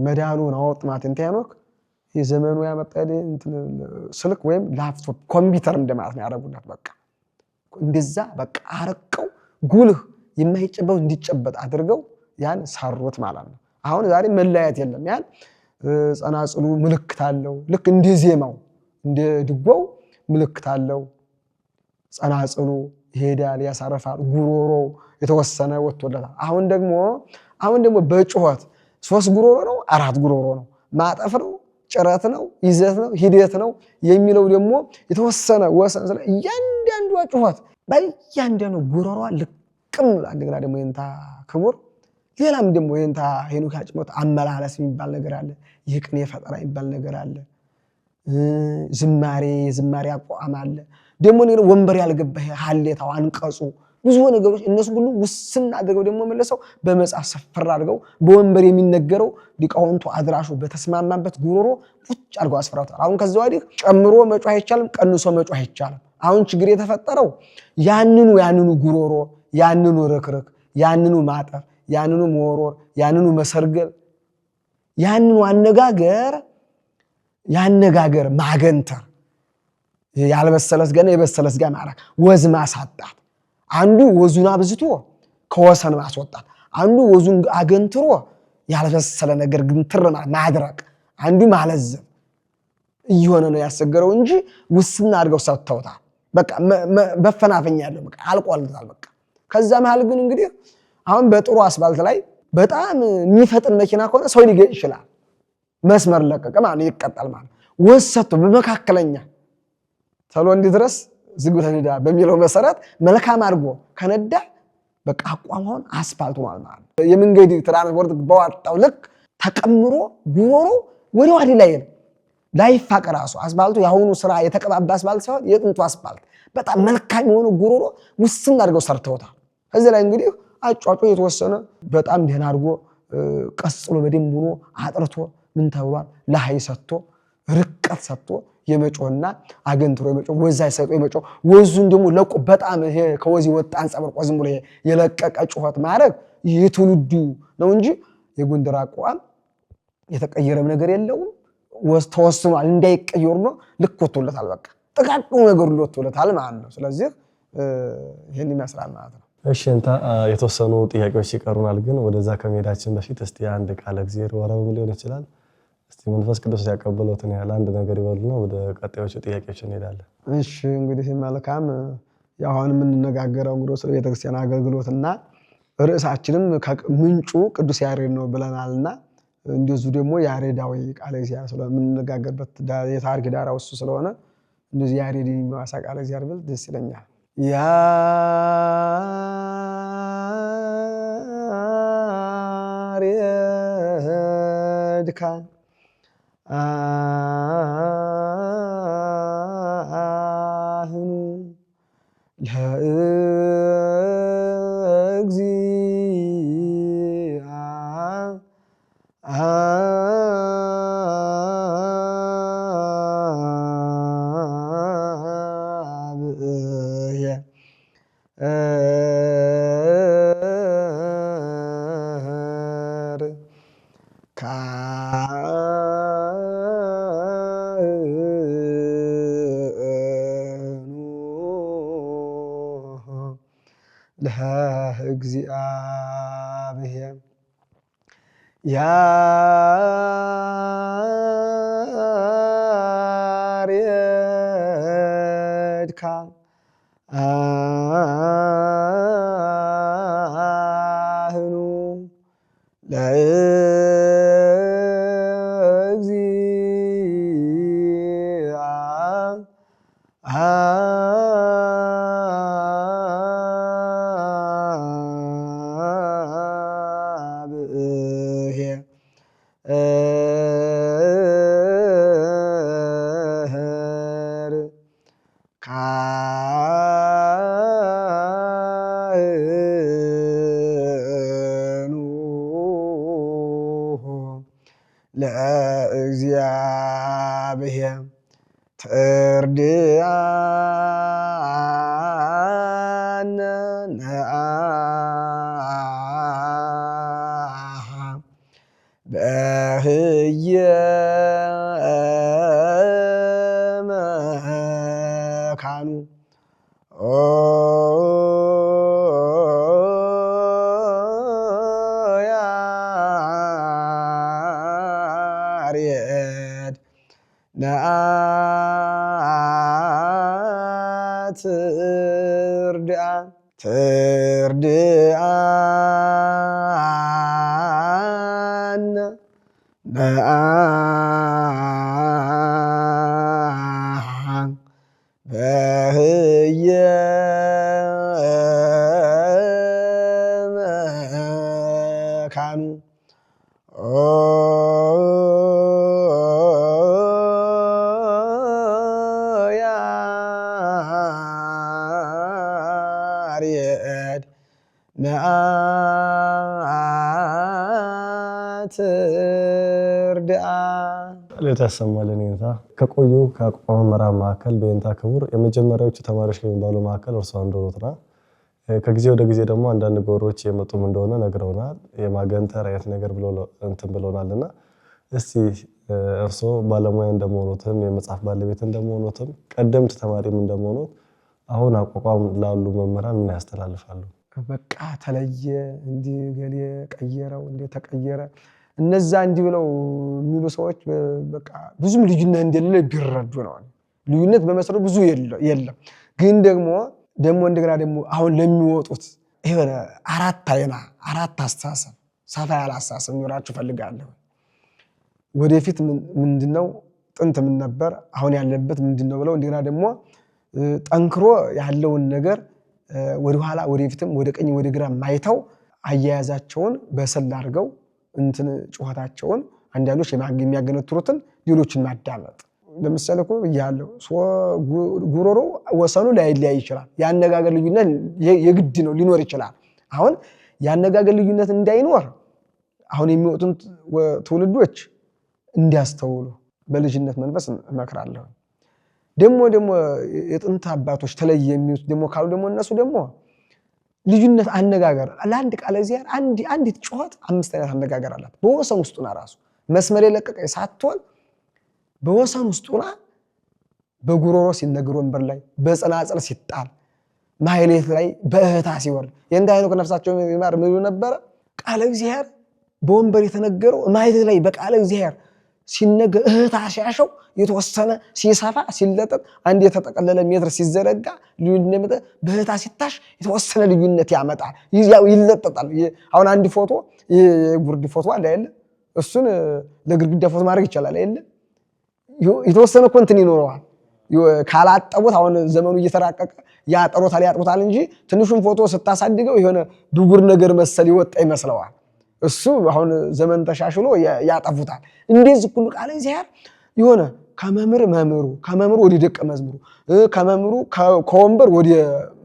መዳኑን አወጡ ማለት እንታ ሄኖክ የዘመኑ ያመጣል ስልክ ወይም ላፕቶፕ ኮምፒውተር እንደማለት ነው ያደረጉለት። በቃ እንደዛ በቃ አረቀው ጉልህ የማይጨበው እንዲጨበጥ አድርገው ያን ሰሩት ማለት ነው። አሁን ዛሬ መለያየት የለም። ያን ጸናጽሉ ምልክት አለው። ልክ እንደ ዜማው እንደ ድጓው ምልክት አለው። ጸናጽሉ ይሄዳል፣ ያሳርፋል። ጉሮሮ የተወሰነ ወጥቶለታል። አሁን ደግሞ በጩኸት 3 ጉሮሮ ነው 4 ጉሮሮ ነው ማጠፍ ነው ጭረት ነው ይዘት ነው ሂደት ነው የሚለው ደግሞ የተወሰነ ወሰን ስለ እያንዳንዱ ጩኸት በእያንዳንዱ ጉሮሯ ልቅም እንደገና ደግሞ የእንታ ክቡር ሌላም ደግሞ የእንታ ሄኖክ ያጭሞት አመላለስ የሚባል ነገር አለ። የቅኔ ፈጠራ የሚባል ነገር አለ። ዝማሬ አቋም አለ። ደግሞ ወንበር ያልገባህ ሀሌታው አንቀጹ ብዙ ነገሮች እነሱ ሁሉ ውስን አድርገው ደግሞ መለሰው በመጽሐፍ ሰፈር አድርገው በወንበር የሚነገረው ሊቃውንቱ አድራሹ በተስማማበት ጉሮሮ ቁጭ አድርገው አስፈራውታል። አሁን ከዛ ወዲህ ጨምሮ መጮህ አይቻልም፣ ቀንሶ መጮህ አይቻልም። አሁን ችግር የተፈጠረው ያንኑ ጉሮሮ፣ ያንኑ ርክርክ፣ ያንኑ ማጠር፣ ያንኑ መወሮር፣ ያንኑ መሰርገል፣ ያንኑ ያነጋገር ማገንተር፣ ያልበሰለ ስጋና የበሰለ ስጋ ማራክ፣ ወዝ ማሳጣት፣ አንዱ ወዙን አብዝቶ ከወሰን ማስወጣት፣ አንዱ ወዙን አገንትሮ ያልበሰለ ነገር ግንትር ማድረቅ፣ አንዱ ማለዘብ እየሆነ ነው ያሰገረው እንጂ ውስና አድርገው ሰጥተውታል። በቃ በፈናፈኛ ያለው በቃ አልቆልታል። በቃ ከዛ መሃል ግን እንግዲህ አሁን በጥሩ አስፋልት ላይ በጣም የሚፈጥን መኪና ከሆነ ሰው ሊገጭ ይችላል። መስመር ለቀቀ ማለት ይቀጣል ማለት ወሰቶ በመካከለኛ ተሎ እንዲድረስ ዝግብተ ነዳ በሚለው መሰረት መልካም አድርጎ ከነዳ በቃ አቋማውን አስፋልቱ ማለት ነው። የመንገድ ትራንስፖርት በዋጣው ልክ ተቀምሮ ጉሮሮ ወደ ዋዲ ላይ ፋቀራሱ አስፋልቱ ያሁኑ ስራ የተቀባባ አስፋልት ሳይሆን የጥንቱ አስፋልት በጣም መልካም የሆነ ጉሮሮ ውስን አድርገው ሰርተውታል። ከዚህ ላይ እንግዲህ አጫጫ የተወሰነ በጣም ደህና አድርጎ ቀስሎ በደንብ ሆኖ አጥርቶ ምን ተብሏል ለሃይ ሰጥቶ ርቀት ሰጥቶ የመጮና አገንትሮ የመጮ ወዛይ ሰጥቶ የመጮ ወዙን ደግሞ ለቆ በጣም ይሄ ከወዚ ወጣ አንጸብርቆ ዝም ብሎ የለቀቀ ጩኸት ማድረግ የትውልዱ ነው እንጂ የጎንደር አቋም የተቀየረም ነገር የለውም። ተወስኗል እንዳይቀየር ነው ልክ ወጥቶለታል። በቃ ጥቃቅኑ ነገር ሁሉ ወጥቶለታል ማለት ነው። ስለዚህ ይሄን ይመስላል ማለት ነው። እሺ እንታ የተወሰኑ ጥያቄዎች ይቀሩናል፣ ግን ወደዛ ከመሄዳችን በፊት እስቲ አንድ ቃለ እግዚአብሔር ወረብ ሊሆን ይችላል እስቲ መንፈስ ቅዱስ ያቀበሉትን ያህል አንድ ነገር ይበሉና ወደ ቀጣዮቹ ጥያቄዎች እንሄዳለን። እሺ እንግዲህ መልካም ያሁን የምንነጋገረው እንግዲህ ስለ ቤተክርስቲያን አገልግሎትና ርዕሳችንም ምንጩ ቅዱስ ያሬድ ነው ብለናልና እንደዚሁ ደግሞ ያሬዳዊ ቃለ እግዚአብሔር ስለምንነጋገርበት የታሪክ ዳራው እሱ ስለሆነ እንደዚህ ያሬድ የሚዋሳ ቃለ እግዚአብሔር ብል ደስ ይለኛል። ያሬድካ አህኑ ለእግዚአብሔር ለእግዚአብሔር ያሬድካ አህኑ ለእግዚአብሔር ትርድአነ ነአሃ በህየ መካኑ ያሬድ ነአ ትርድአነ ነአሃ በህየ መካኑ ያሬድ ነአ ትርድአ ሌት ያሰማልን ይንታ ከቆዩ ከአቋም መምህራን መካከል በይንታ ክቡር የመጀመሪያዎቹ ተማሪዎች ከሚባሉ መካከል እርሱ አንዱ ኖትና ከጊዜ ወደ ጊዜ ደግሞ አንዳንድ ጎሮች የመጡም እንደሆነ ነግረውናል። የማገንተር አይነት ነገር እንትን ብለውናልና እስቲ እርሶ ባለሙያ እንደመሆኑትም የመጽሐፍ ባለቤት እንደመሆኑትም ቀደምት ተማሪም እንደመሆኑት አሁን አቋቋም ላሉ መምህራን ምን ያስተላልፋሉ? በቃ ተለየ እንዲህ ገሌ ቀየረው እንዴ ተቀየረ እነዛ እንዲህ ብለው የሚሉ ሰዎች በቃ ብዙም ልዩነት እንደሌለ ቢረዱ ነው። ልዩነት በመሰረቱ ብዙ የለም። ግን ደግሞ እንደገና ደግሞ አሁን ለሚወጡት ይሄን አራት አስተሳሰብ ሰፋ ያለ አስተሳሰብ ኖራችሁ ፈልጋለሁ። ወደፊት ምንድነው ጥንት ምን ነበር አሁን ያለበት ምንድነው ብለው እንደገና ደግሞ ጠንክሮ ያለውን ነገር ወደ ኋላ ወደፊትም ወደ ቀኝ ወደ ግራ ማይተው አያያዛቸውን በሰል አድርገው እንትን ጩኸታቸውን አንዳንዶች የሚያገነትሩትን ሌሎችን ማዳመጥ። ለምሳሌ እኮ ያለው ጉሮሮ ወሰኑ ላይለያይ ይችላል። ያነጋገር ልዩነት የግድ ነው ሊኖር ይችላል። አሁን ያነጋገር ልዩነት እንዳይኖር አሁን የሚወጡት ትውልዶች እንዲያስተውሉ በልጅነት መንፈስ እመክራለሁ። ደግሞ የጥንት አባቶች ተለየ የሚሉት ደግሞ ካሉ ደግሞ እነሱ ደግሞ ልዩነት አነጋገር ለአንድ ቃል እግዚአብሔር አንዲት ጩኸት 5 አይነት አነጋገር አላት። በወሰን ውስጡና ራሱ መስመር የለቀቀ ሳትሆን በወሰን ውስጡና በጉሮሮ ሲነገር ወንበር ላይ በጸናጽል ሲጣል ማህሌት ላይ በእህታ ሲወርድ የእንደ አይኑ ከነፍሳቸው ይማር ምሉ ነበረ። ቃለ እግዚአብሔር በወንበር የተነገረው ማህሌት ላይ በቃለ እግዚአብሔር ሲነገር እህታ ሲያሸው የተወሰነ ሲሰፋ ሲለጠጥ አንድ የተጠቀለለ ሜትር ሲዘረጋ ልዩነት በእህታ ሲታሽ የተወሰነ ልዩነት ያመጣል። ያው ይለጠጣል። አሁን አንድ ፎቶ የጉርድ ፎቶ አለ አይደል? እሱን ለግድግዳ ፎቶ ማድረግ ይችላል አይደል? የተወሰነ ኮንቲኒ ይኖረዋል። ካላጠቡት አሁን ዘመኑ እየተራቀቀ ያጠሩታል እንጂ ትንሹን ፎቶ ስታሳድገው የሆነ ብጉር ነገር መሰል ይወጣ ይመስለዋል። እሱ አሁን ዘመን ተሻሽሎ ያጠፉታል። እንደዚህ ሁሉ ቃል እግዚአብሔር የሆነ ከመምህሩ ወደ ደቀ መዝሙሩ ከመምህሩ ከወንበር ወደ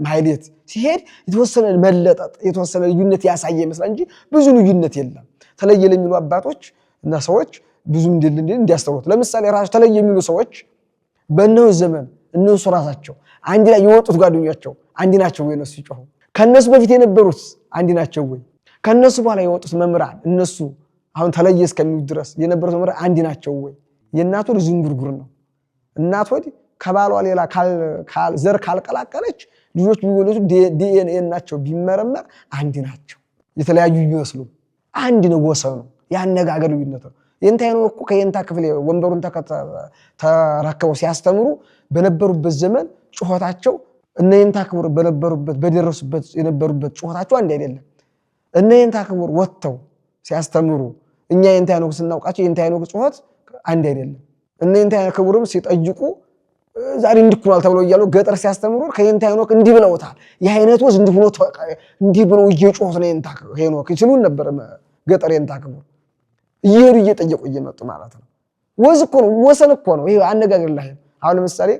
ማህሌት ሲሄድ የተወሰነ መለጠጥ የተወሰነ ልዩነት ያሳየ ይመስላል እንጂ ብዙ ልዩነት የለም። ተለየ ለሚሉ አባቶች እና ሰዎች ብዙ እንዲያስተውሉት። ለምሳሌ ራሱ ተለየ የሚሉ ሰዎች በእነሱ ዘመን እነሱ ራሳቸው አንድ ላይ የወጡት ጓደኞቻቸው አንድ ናቸው ወይ? እነሱ ሲጮሁ ከነሱ በፊት የነበሩት አንድ ናቸው ወይ? ከነሱ በኋላ የወጡት መምህራን እነሱ አሁን ተለየ እስከሚሉ ድረስ የነበሩት መምህራን አንድ ናቸው ወይ? የእናቱ ልጅ ዝንጉርጉር ነው። እናት ወዲ ከባሏ ሌላ ዘር ካልቀላቀለች ልጆች ቢወለዱ ዲኤንኤ ናቸው ቢመረመር አንድ ናቸው። የተለያዩ ይመስሉ አንድ ነው። ወሰኑ ያነጋገር ልዩነት ነው። የእንታይኖ እኮ ከየንታ ክፍል ወንበሩን ተረከበው ሲያስተምሩ በነበሩበት ዘመን ጩኸታቸው እነ የንታ ክቡር በነበሩበት በደረሱበት የነበሩበት ጩኸታቸው አንድ አይደለም። እነ የንታ ክቡር ወጥተው ሲያስተምሩ እኛ የንታይኖ ስናውቃቸው የንታይኖ ጩኸት አንድ አይደለም። እነ የንታይኖ ክቡርም ሲጠይቁ ዛሬ እንድኩናል ተብሎ እያሉ ገጠር ሲያስተምሩ ከየንታ ሄኖክ እንዲህ ብለውታል። የአይነት ወዝ እንዲህ ብሎ እየጮህ ነው የንታ ሄኖክ ይችሉን ነበር። ገጠር የንታ ክቡር እየሄዱ እየጠየቁ እየመጡ ማለት ነው። ወዝ እኮ ነው፣ ወሰን እኮ ነው። ይሄ አነጋገር ላይ አሁን ለምሳሌ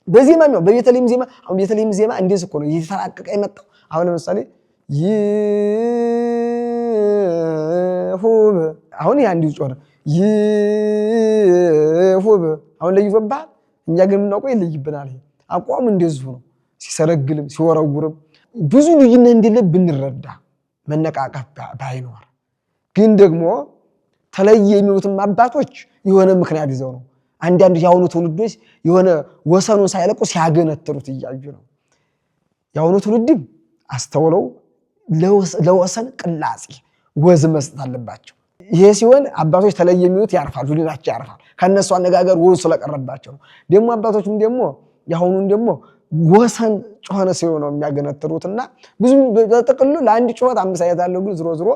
በዜማ ነው በቤተልሔም ዜማ አሁን ቤተልሔም ዜማ እንደዚህ እኮ ነው እየተራቀቀ የመጣው። አሁን ለምሳሌ ይሁብ አሁን አንዱ ጮህ ይሁብ አሁን ለይፈባል እኛ ግን የምናውቀው ይለይብናል። አቋም እንደዚሁ ነው። ሲሰረግልም ሲወረውርም ብዙ ልዩነት እንደሌለ ብንረዳ መነቃቀፍ ባይኖር ግን ደግሞ ተለየ የሚሉትም አባቶች የሆነ ምክንያት ይዘው ነው። አንዳንድ ያሁኑ ትውልዶች የሆነ ወሰኑን ሳይለቁ ሲያገነትሩት እያዩ ነው። ያሁኑ ትውልድም አስተውለው ለወሰን ቅላጼ ወዝ መስጠት አለባቸው። ይሄ ሲሆን አባቶች ተለየ የሚሉት ያርፋል፣ ሁሉናቸው ያርፋል። ከነሱ አነጋገር ወዝ ስለቀረባቸው ነው። ደግሞ አባቶችም ደግሞ ያሁኑን ደግሞ ወሰን ጮኸነ ሲሆን ነው የሚያገነትሩትና ብዙ በጥቅሉ ለአንድ ጮኸት 5 አይነት አለው። ግን ዝሮ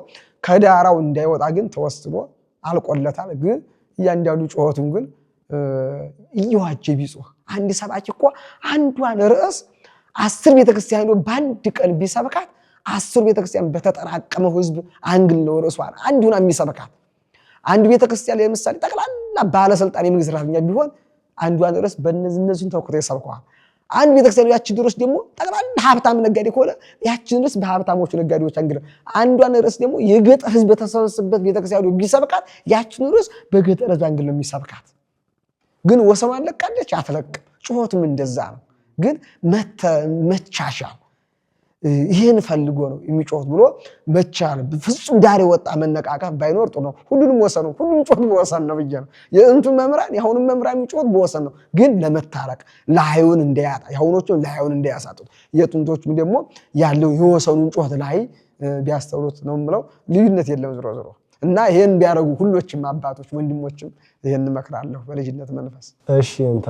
ከዳራው እንዳይወጣ ግን ተወስኖ አልቆለታል። ግን እያንዳንዱ ጮኸቱን ግን እየዋጀ ቢጾህ አንድ ሰባኪ እኮ አንዷን ርዕስ 10 ቤተክርስቲያን በአንድ ቀን ቢሰብካት 10 ቤተክርስቲያን በተጠራቀመው ህዝብ አንግል ነው ርዕሷን አንዱን የሚሰብካት። አንድ ቤተክርስቲያን ለምሳሌ ጠቅላላ ባለስልጣን የመንግስት ሰራተኛ ቢሆን አንዷን ርዕስ በእነዚህን ተወክቶ ይሰብከዋል። አንድ ቤተክርስቲያን ያችን ርዕስ ደግሞ ጠቅላላ ሀብታም ነጋዴ ከሆነ ያችን ርዕስ በሀብታሞቹ ነጋዴዎች አንግል፣ አንዷን ርዕስ ደግሞ የገጠር ህዝብ በተሰበሰበበት ቤተክርስቲያን ቢሰብካት ያችን ርዕስ በገጠር ህዝብ አንግል ነው የሚሰብካት። ግን ወሰኗን ለቃለች አትለቅም። ጩኸቱም እንደዛ ነው። ግን መቻሻል ይሄን ፈልጎ ነው የሚጮህ ብሎ መቻል ፍጹም ዳር የወጣ መነቃቀፍ ባይኖር ጥሩ ነው። ሁሉንም ወሰኑ ሁሉም ጮህ በወሰን ነው ብዬ ነው። የእንቱ መምራን ያሁንም መምራን የሚጮህ በወሰን ነው። ግን ለመታረቅ ለሃዩን እንዳያጣ ያሁኖቹን ለሃዩን እንዳያሳጡት የጥንቶቹም ደግሞ ያለው የወሰኑን ጮህ ላይ ቢያስተውሉት ነው የምለው። ልዩነት የለም ዝሮ እና ይሄን ቢያረጉ ሁሎችም አባቶች ወንድሞችም ይሄን እመክራለሁ በልጅነት መንፈስ። እሺ እንታ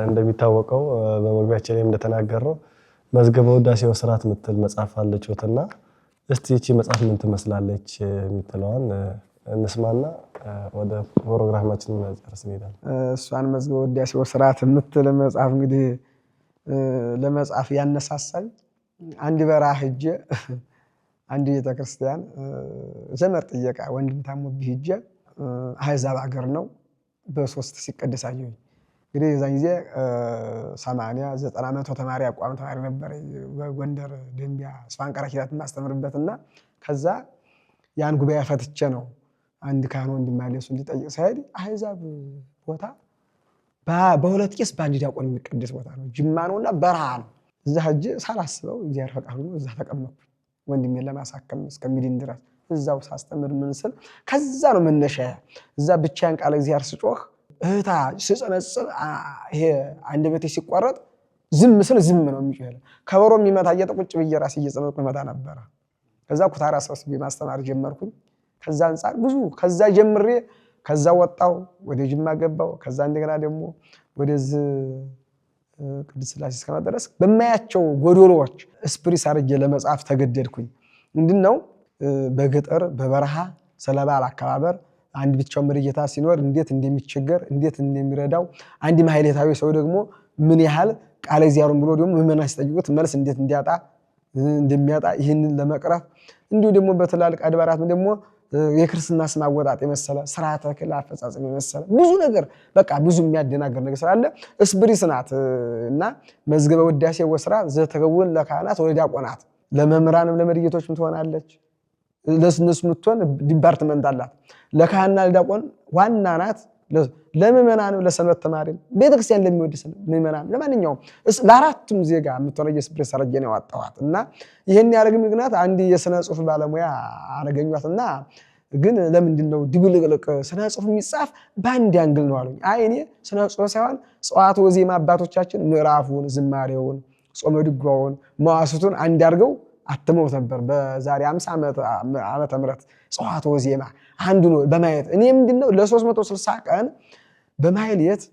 እንደሚታወቀው በመግቢያችን ላይ እንደተናገረው መዝገበ ውዳሴው ስርዓት ምትል መጽሐፍ አለችውትና እስቲ እቺ መጽሐፍ ምን ትመስላለች የምትለዋን እንስማና ወደ ፕሮግራማችን መጨረስ እንሄዳለን። እሷን መዝገበ ውዳሴው ስርዓት ምትል መጽሐፍ እንግዲህ ለመጽሐፍ ያነሳሳኝ አንድ በረሃ ሄጄ አንድ ቤተክርስቲያን ዘመር ጥየቃ ወንድም ታሞብኝ ሄጄ አሕዛብ ሀገር ነው በ3 ሲቀደስ አየሁኝ። እንግዲህ የዛን ጊዜ 80-90 ተማሪ አቋም ተማሪ ነበር በጎንደር ደንቢያ ስፋንቀራ ኪዳት ማስተምርበትና ከዛ ያን ጉባኤ ፈትቼ ነው አንድ ካህን ወንድም አለ እሱ እንዲጠይቅ ሳይሄድ አሕዛብ ቦታ በሁለት ቄስ በአንድ ዲያቆን የሚቀደስ ቦታ ነው። ጅማ ነውና በረሃ ነው። እዛ ሄጄ ሳላስበው እግዚአብሔር ፈቃዱ ነው እዛ ተቀመጥኩ። ወንድሜን ለማሳከም እስከሚድን ድረስ እዛው ሳስተምር ምን ስል ከዛ ነው መነሻ። እዛ ብቻዬን ቃለ እግዚአብሔር ስጮህ እህታ ስጸነጽል ይሄ አንደበቴ ሲቋረጥ ዝም ስል ዝም ነው የሚጮህ። ከበሮ የሚመታ እየተቆጭ ብዬ ራሴ እየጸለይኩ መታ ነበር። ከዛ ኩታራ ሰብስቤ ማስተማር ጀመርኩኝ። ከዛ አንፃር ብዙ ከዛ ጀምሬ ከዛ ወጣው ወደ ጅማ ገባው። ከዛ እንደገና ደግሞ ወደዚህ ቅድስት ሥላሴ እስከመድረስ በማያቸው ጎዶሎዎች ስፕሪስ አርጌ ለመጻፍ ተገደድኩኝ። ምንድነው በገጠር በበረሃ ስለባል አከባበር አንድ ብቻው መሪጌታ ሲኖር እንዴት እንደሚቸገር እንዴት እንደሚረዳው አንድ ማህሌታዊ ሰው ደግሞ ምን ያህል ቃለ እግዚአብሔርን ብሎ ደግሞ ምዕመናን ሲጠይቁት መልስ እንዴት እንደሚያጣ ይህንን ለመቅረፍ እንዲሁ ደግሞ በትላልቅ አድባራት ደግሞ የክርስትና ስም አወጣጥ የመሰለ ስርዓተ ክህነት አፈጻጸም የመሰለ ብዙ ነገር በቃ ብዙ የሚያደናገር ነገር ስላለ እስፕሪስ ናት እና መዝገበ ውዳሴው ስርዓት ዘተከውን ለካህናት ወዲያቆናት ለመምህራንም ለመሪጌቶችም ትሆናለች። ለስነሱ ምትሆን ዲፓርትመንት አላት። ለካህናትና ለዲያቆን ዋና ናት። ለምዕመናንም ለሰንበት ተማሪም ቤተክርስቲያን ለሚወድስ ምዕመናን ለማንኛውም ለአራቱም ዜጋ የምትሆነ የስፕሪስ አርጌ ነው ያወጣኋት እና ይሄን ያደረግ ምክንያት አንድ የሥነ ጽሑፍ ባለሙያ አረገኟትና ግን ለምንድነው ድብልቅልቅ ስነ ጽሑፍ የሚጻፍ በአንድ አንግል ነው አሉኝ። አይ እኔ ስነ ጽሑፍ ሳይሆን ጸዋትወ ዜማ አባቶቻችን ምዕራፉን ዝማሬውን ጾመ ድጓውን መዋሥዕቱን አንድ አድርገው አትመውት ነበር። በዛሬ 50 ዓመተ ምህረት ጸዋትወ ዜማ አንዱ ነው በማየት እኔ ምንድነው ለ360 ቀን በማህሌት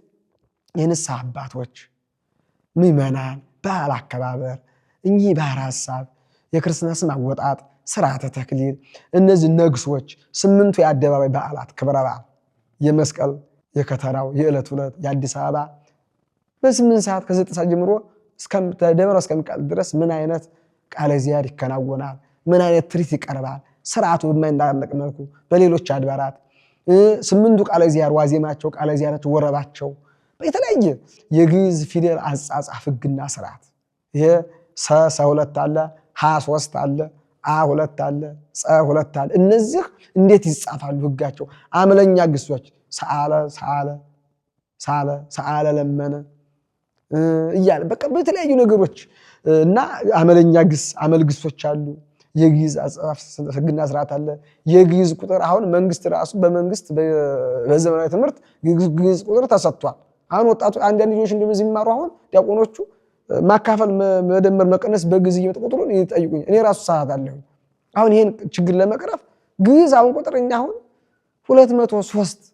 የንስሐ አባቶች ምዕመናን በዓል አከባበር እኚህ ባህር ሐሳብ የክርስትና ስም አወጣጥ ስርዓተ ተክሊል እነዚህ ነግሶች 8ቱ የአደባባይ በዓላት ክብረ በዓል የመስቀል የከተራው የዕለት ዕለት የአዲስ አበባ በ8 ሰዓት ከ9 ሰዓት ጀምሮ ደመራው እስከሚቃጠል ድረስ ምን አይነት ቃለ እግዚአብሔር ይከናወናል፣ ምን አይነት ትርኢት ይቀርባል፣ ስርዓቱ በማይናነቅ መልኩ በሌሎች አድባራት 8ቱ ቃለ እግዚአብሔር ዋዜማቸው ቃለ እግዚአብሔር ወረባቸው በተለያየ የግዕዝ ፊደል አጻጻፍ ሕግና ስርዓት ይሄ ሰ2 አለ 23 አለ አ2 አለ ጸ2 አለ እነዚህ እንዴት ይጻፋሉ ሕጋቸው አመለኛ ግሶች ሰአለ ሰአለ ሳለ ሰአለ ለመነ እያለ በቃ በተለያዩ ነገሮች እና አመለኛ ግስ አመል ግሶች አሉ የግዕዝ አጻጻፍ ሕግና ስርዓት አለ የግዕዝ ቁጥር አሁን መንግስት ራሱ በመንግስት በዘመናዊ ትምህርት ግዕዝ ቁጥር ተሰጥቷል አሁን ወጣቱ አንዳንድ ልጆች እንደዚህ የሚማሩ አሁን ዲያቆኖቹ ማካፈል መደመር መቀነስ በግዕዝ እየተቆጥሩን ይጠይቁኝ እኔ ራሱ ሰዓት አለሁ አሁን ይሄን ችግር ለመቅረፍ ግዕዝ አሁን ቁጥርኛ አሁን 203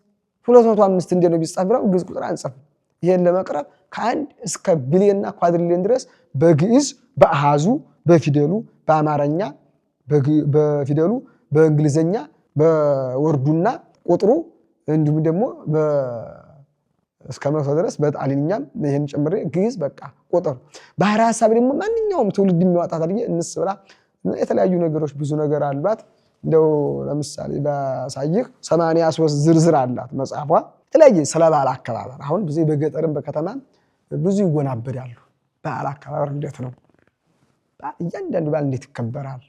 205 እንደ ነው ቢጻፍ ብለው ግዕዝ ቁጥር አንጽፍም ይሄን ለመቅረፍ ከአንድ እስከ ቢሊየንና ኳድሪሊየን ድረስ በግዕዝ በአሃዙ በፊደሉ በአማርኛ በፊደሉ በእንግሊዘኛ በወርዱና ቁጥሩ እንዲሁም ደግሞ እስከ መቶ ድረስ በጣሊያንኛም ይሄን ጨምሬ ግዕዝ በቃ ቁጥር ባህር ሐሳብ ደግሞ ማንኛውም ትውልድ የሚያወጣት አይደል እንስብራ የተለያዩ ነገሮች ብዙ ነገር አሏት እንደው ለምሳሌ ባሳይህ 83 ዝርዝር አላት መጽሐፏ የተለያየ ስለ በዓል አከባበር አሁን ብዙ በገጠርም በከተማም ብዙ ይወናበዳሉ በዓል አከባበር እንዴት ነው እያንዳንዱ በዓል እንዴት ይከበራል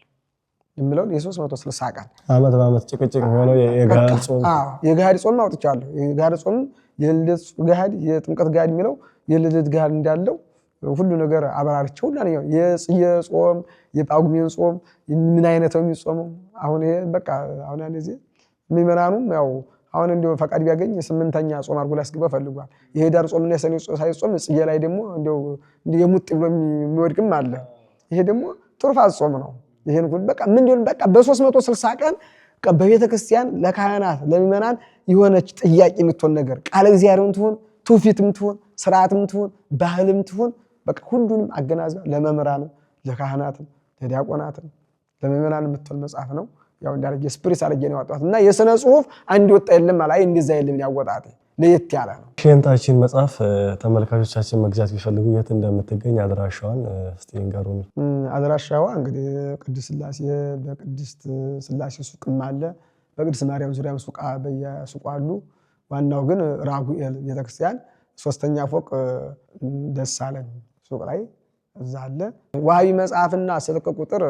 የሚለውን የ360 ቀን ዓመት በዓመት ጭቅጭቅ ሆኖ የጋድ ጾም የጋድ ጾም አውጥቻለሁ የጋድ ጾም የልደት ጋድ የጥምቀት ጋድ የሚለው የልደት ጋድ እንዳለው ሁሉ ነገር አበራርቸው ሁሉ የጾም የጳጉሜን ጾም ምን አይነት ነው የሚጾመው አሁን ይሄ በቃ አሁን አንዚህ ምዕመናኑም ያው አሁን እንደው ፈቃድ ቢያገኝ 8ኛ ጾም አድርጎ ሊያስገባ ፈልጓል የሄዳር ጾምና የሰኔ ጾም ሳይጾም ጽጌ ላይ ደግሞ እንደው የሙጥ ብሎ የሚወድቅም አለ ይሄ ደግሞ ትሩፋት ጾም ነው ይሄን ሁሉ በቃ ምን እንደሆነ በቃ በ360 ቀን በቤተ ክርስቲያን ለካህናት ለምዕመናን የሆነች ጥያቄ የምትሆን ነገር ቃለ እግዚአብሔርም ትሆን ትውፊትም ትሆን ስርዓትም ትሆን ባህልም ትሆን በቃ ሁሉንም አገናዝባ ለመምህራንም ለካህናትም ለዲያቆናትም ለምዕመናን የምትሆን መጽሐፍ ነው ያው እንዳረጀ ስፕሪስ አረጀ ነው ያወጣት እና የሥነ ጽሁፍ አንድ ወጣ የለም ማለት እንደዛ የለም ያወጣት ለየት ያለ ነው ሸንታችን መጽሐፍ ተመልካቾቻችን መግዛት ቢፈልጉ የት እንደምትገኝ አድራሻዋን እስቲ ንገሩን አድራሻዋ እንግዲህ ቅድስት ሥላሴ በቅድስት ሥላሴ ሱቅም አለ በቅድስት ማርያም ዙሪያም ሱቅ በየሱቁ አሉ ዋናው ግን ራጉኤል ቤተክርስቲያን 3ኛ ፎቅ ደሳለኝ ሱቅ ላይ እዛ አለ ዋሃቢ መጽሐፍና ስልክ ቁጥር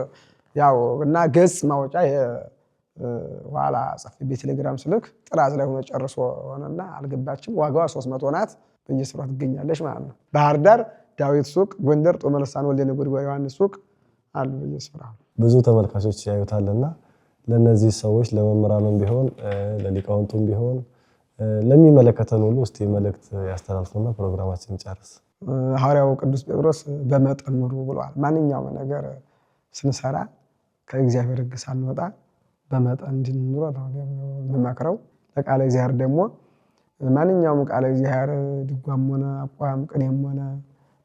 ያው እና ገጽ ማውጫ ኋላ ጽፌ በቴሌግራም ስልክ ጥራዝ ላይ ሆኖ ጨርሶ ሆነና አልገባችም ዋጋዋ 300 ናት በየስራው ትገኛለች ማለት ነው ባህር ዳር ዳዊት ሱቅ ጎንደር ጦመለሳን ወልደ ነጎድጓድ ዮሐንስ ሱቅ አሉ በየስራው ብዙ ተመልካቾች ያዩታልና ለነዚህ ሰዎች ለመምህራኑም ቢሆን ለሊቃውንቱም ቢሆን ለሚመለከተን ሁሉ እስቲ መልእክት ያስተላልፉና ፕሮግራማችንን ጨርስ ሐዋርያው ቅዱስ ጴጥሮስ በመጠን ኑሩ ብሏል ማንኛውም ነገር ስንሰራ ከእግዚአብሔር ሕግ ሳንወጣ በመጠን እንድንኖር ነው የምመክረው ለቃለ እግዚአብሔር ደግሞ ማንኛውም ቃለ እግዚአብሔር ድጓም ሆነ አቋም ቅኔም ሆነ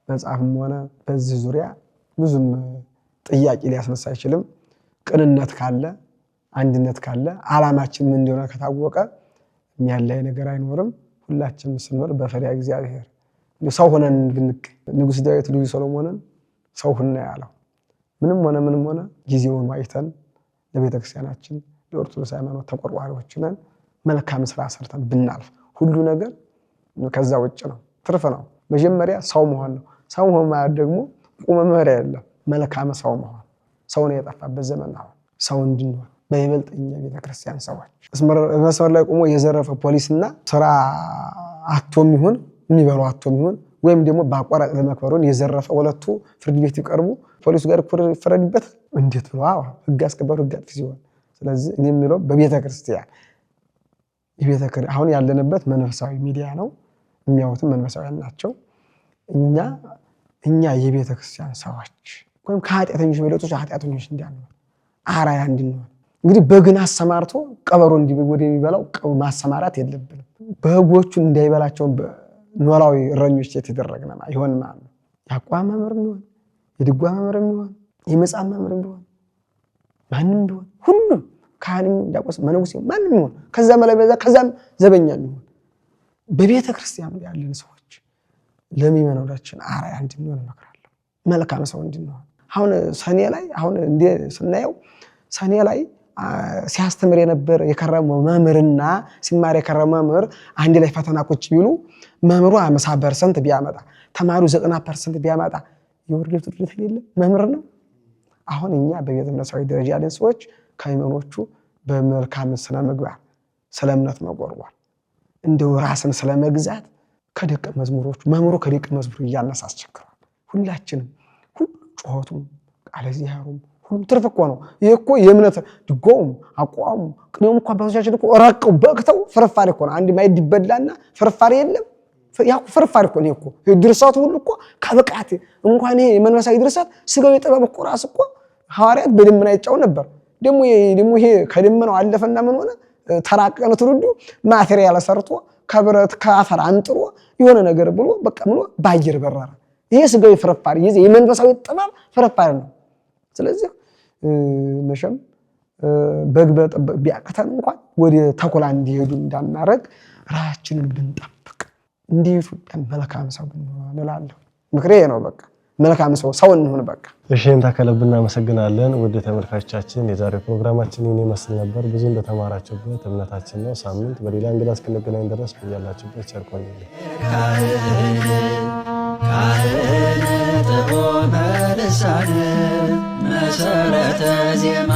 መጽሐፍም ሆነ በዚህ ዙሪያ ብዙም ጥያቄ ሊያስነሳ አይችልም ቅንነት ካለ አንድነት ካለ ዓላማችን ምን እንደሆነ ከታወቀ የሚያለይ ነገር አይኖርም ሁላችንም ስንኖር በፈሪሃ እግዚአብሔር ሰው ሆነን ብንገኝ ንጉሥ ዳዊት ልጁ ሰሎሞንን ሰው ሆነ ያለው ምንም ሆነ ጊዜውን አይተን ለቤተ ክርስቲያናችን ለኦርቶዶክስ ሃይማኖት ተቆርቋሪዎች ነን መልካም ስራ ሰርተን ብናልፍ ሁሉ ነገር ከዛ ውጭ ነው ትርፍ ነው መጀመሪያ ሰው መሆን ነው ሰው መሆን ማለት ደግሞ ቁመ መሪ አይደለም መልካም ሰው መሆን ሰው ነው የጠፋበት ዘመን ነው ሰው እንድንሆን በይበልጥኛ ቤተ ክርስቲያን ሰዎች መስመር ላይ ቆሞ የዘረፈ ፖሊስና ስራ አቶም ይሁን የሚበላው አቶም ይሁን ወይም ደግሞ በአቋራጭ ለመክበሩን የዘረፈ ወለቱ ፍርድ ቤት ይቀርቡ ፖሊሱ ጋር ፍረድበት እንዴት ብሎ ህግ አስከባሪ ህግ አጥፊ ሲሆን ስለዚህ እኔ የምለው በቤተ ክርስቲያን አሁን ያለንበት መንፈሳዊ ሚዲያ ነው የሚያዩትም መንፈሳውያን ናቸው እኛ እኛ የቤተ ክርስቲያን ሰዎች ወይም ከኃጢአተኞች በለጦች ኃጢአተኞች እንዲያንሆን አራያ እንድንሆን እንግዲህ በግን አሰማርቶ ቀበሮ ወደሚበላው ማሰማራት የለብንም። በጎቹን እንዳይበላቸው ኖላዊ እረኞች የተደረግነማ ይሆን ማለት ነው። ያቋም መምህርም ይሆን የድጓ መምህርም ይሆን የመጽሐፍ መምህርም ይሆን ማንም ይሆን ሁሉም ካህንም ዲያቆን መነኩሴ ማንም ይሆን ከዛ መለበዛ ከዛም ዘበኛ ይሆን በቤተ ክርስቲያን ያለን ሰዎች ለሚመኖራችን አራያ እንድንሆን እመክራለሁ። መልካም ሰው እንድንሆን አሁን ሰኔ ላይ አሁን እንደ ስናየው ሰኔ ላይ ሲያስተምር የነበር የከረመው መምህርና ሲማር የከረመው መምህር አንድ ላይ ፈተና ቁጭ ቢሉ መምህሩ 50% ቢያመጣ ተማሪው 90% ቢያመጣ የወርደት ውድት የለ መምህር ነው። አሁን እኛ በቤተ እምነታዊ ደረጃ ያለን ሰዎች ከመምህሮቹ በመልካም ስነ ምግባር ስለ እምነት መቆርቆር እንደው ራስን ስለመግዛት ከደቀ መዝሙሮቹ መምህሩ ከደቀ መዝሙሩ እያነሳስቸክራል። ሁላችንም ሁሉ ጮኸቱም ቃለ እግዚአብሔሩም ሁሉ ትርፍ እኮ ነው። ይሄ እኮ የእምነት ድጓውም አቋሙ ቅኔውም እኮ አባቶቻችን እኮ ረቀው በቅተው ፍርፋሪ እኮ ነው። አንድ ማይድ ይበላና ፍርፋሪ የለም ያው ፍርፋሪ እኮ ነው እኮ ድርሰቱ ሁሉ እኮ ከብቃት እንኳን ይሄ መንፈሳዊ ድርሰት ስጋዊ ጥበብ እኮ ራስ እኮ ሐዋርያት በደመና ይጫው ነበር። ደሞ ይሄ ከደመናው አለፈና ምን ሆነ ተራቀቀ ነው ትውልዱ ማቴሪያል ሰርቶ ከብረት ከአፈር አንጥሮ የሆነ ነገር ብሎ በቃ ብሎ ባየር በረረ። ይሄ ስጋዊ ፍርፋሪ ይሄ የመንፈሳዊ ጥበብ ፍርፋሪ ነው። ስለዚህ መሸም በግበ ቢያቀተን እንኳን ወደ ተኩላ እንዲሄዱ እንዳናረግ ራሳችንን ብንጠብቅ እንደ ኢትዮጵያ መልካም ሰው ብንሆን እላለሁ። ምክሬ ነው። በቃ መልካም ሰው እንሆን። በቃ እሺን ተከለብና እናመሰግናለን። ወደ ተመልካቾቻችን የዛሬ ፕሮግራማችን ይሄን ይመስል ነበር። ብዙ እንደተማራችሁበት እምነታችን ነው። ሳምንት በሌላ እንግዳ እስክንገናኝ ድረስ በያላችሁበት ቸር ቆዩልን። ካህን ጥዑመ ልሳን መሰረተ ዜማ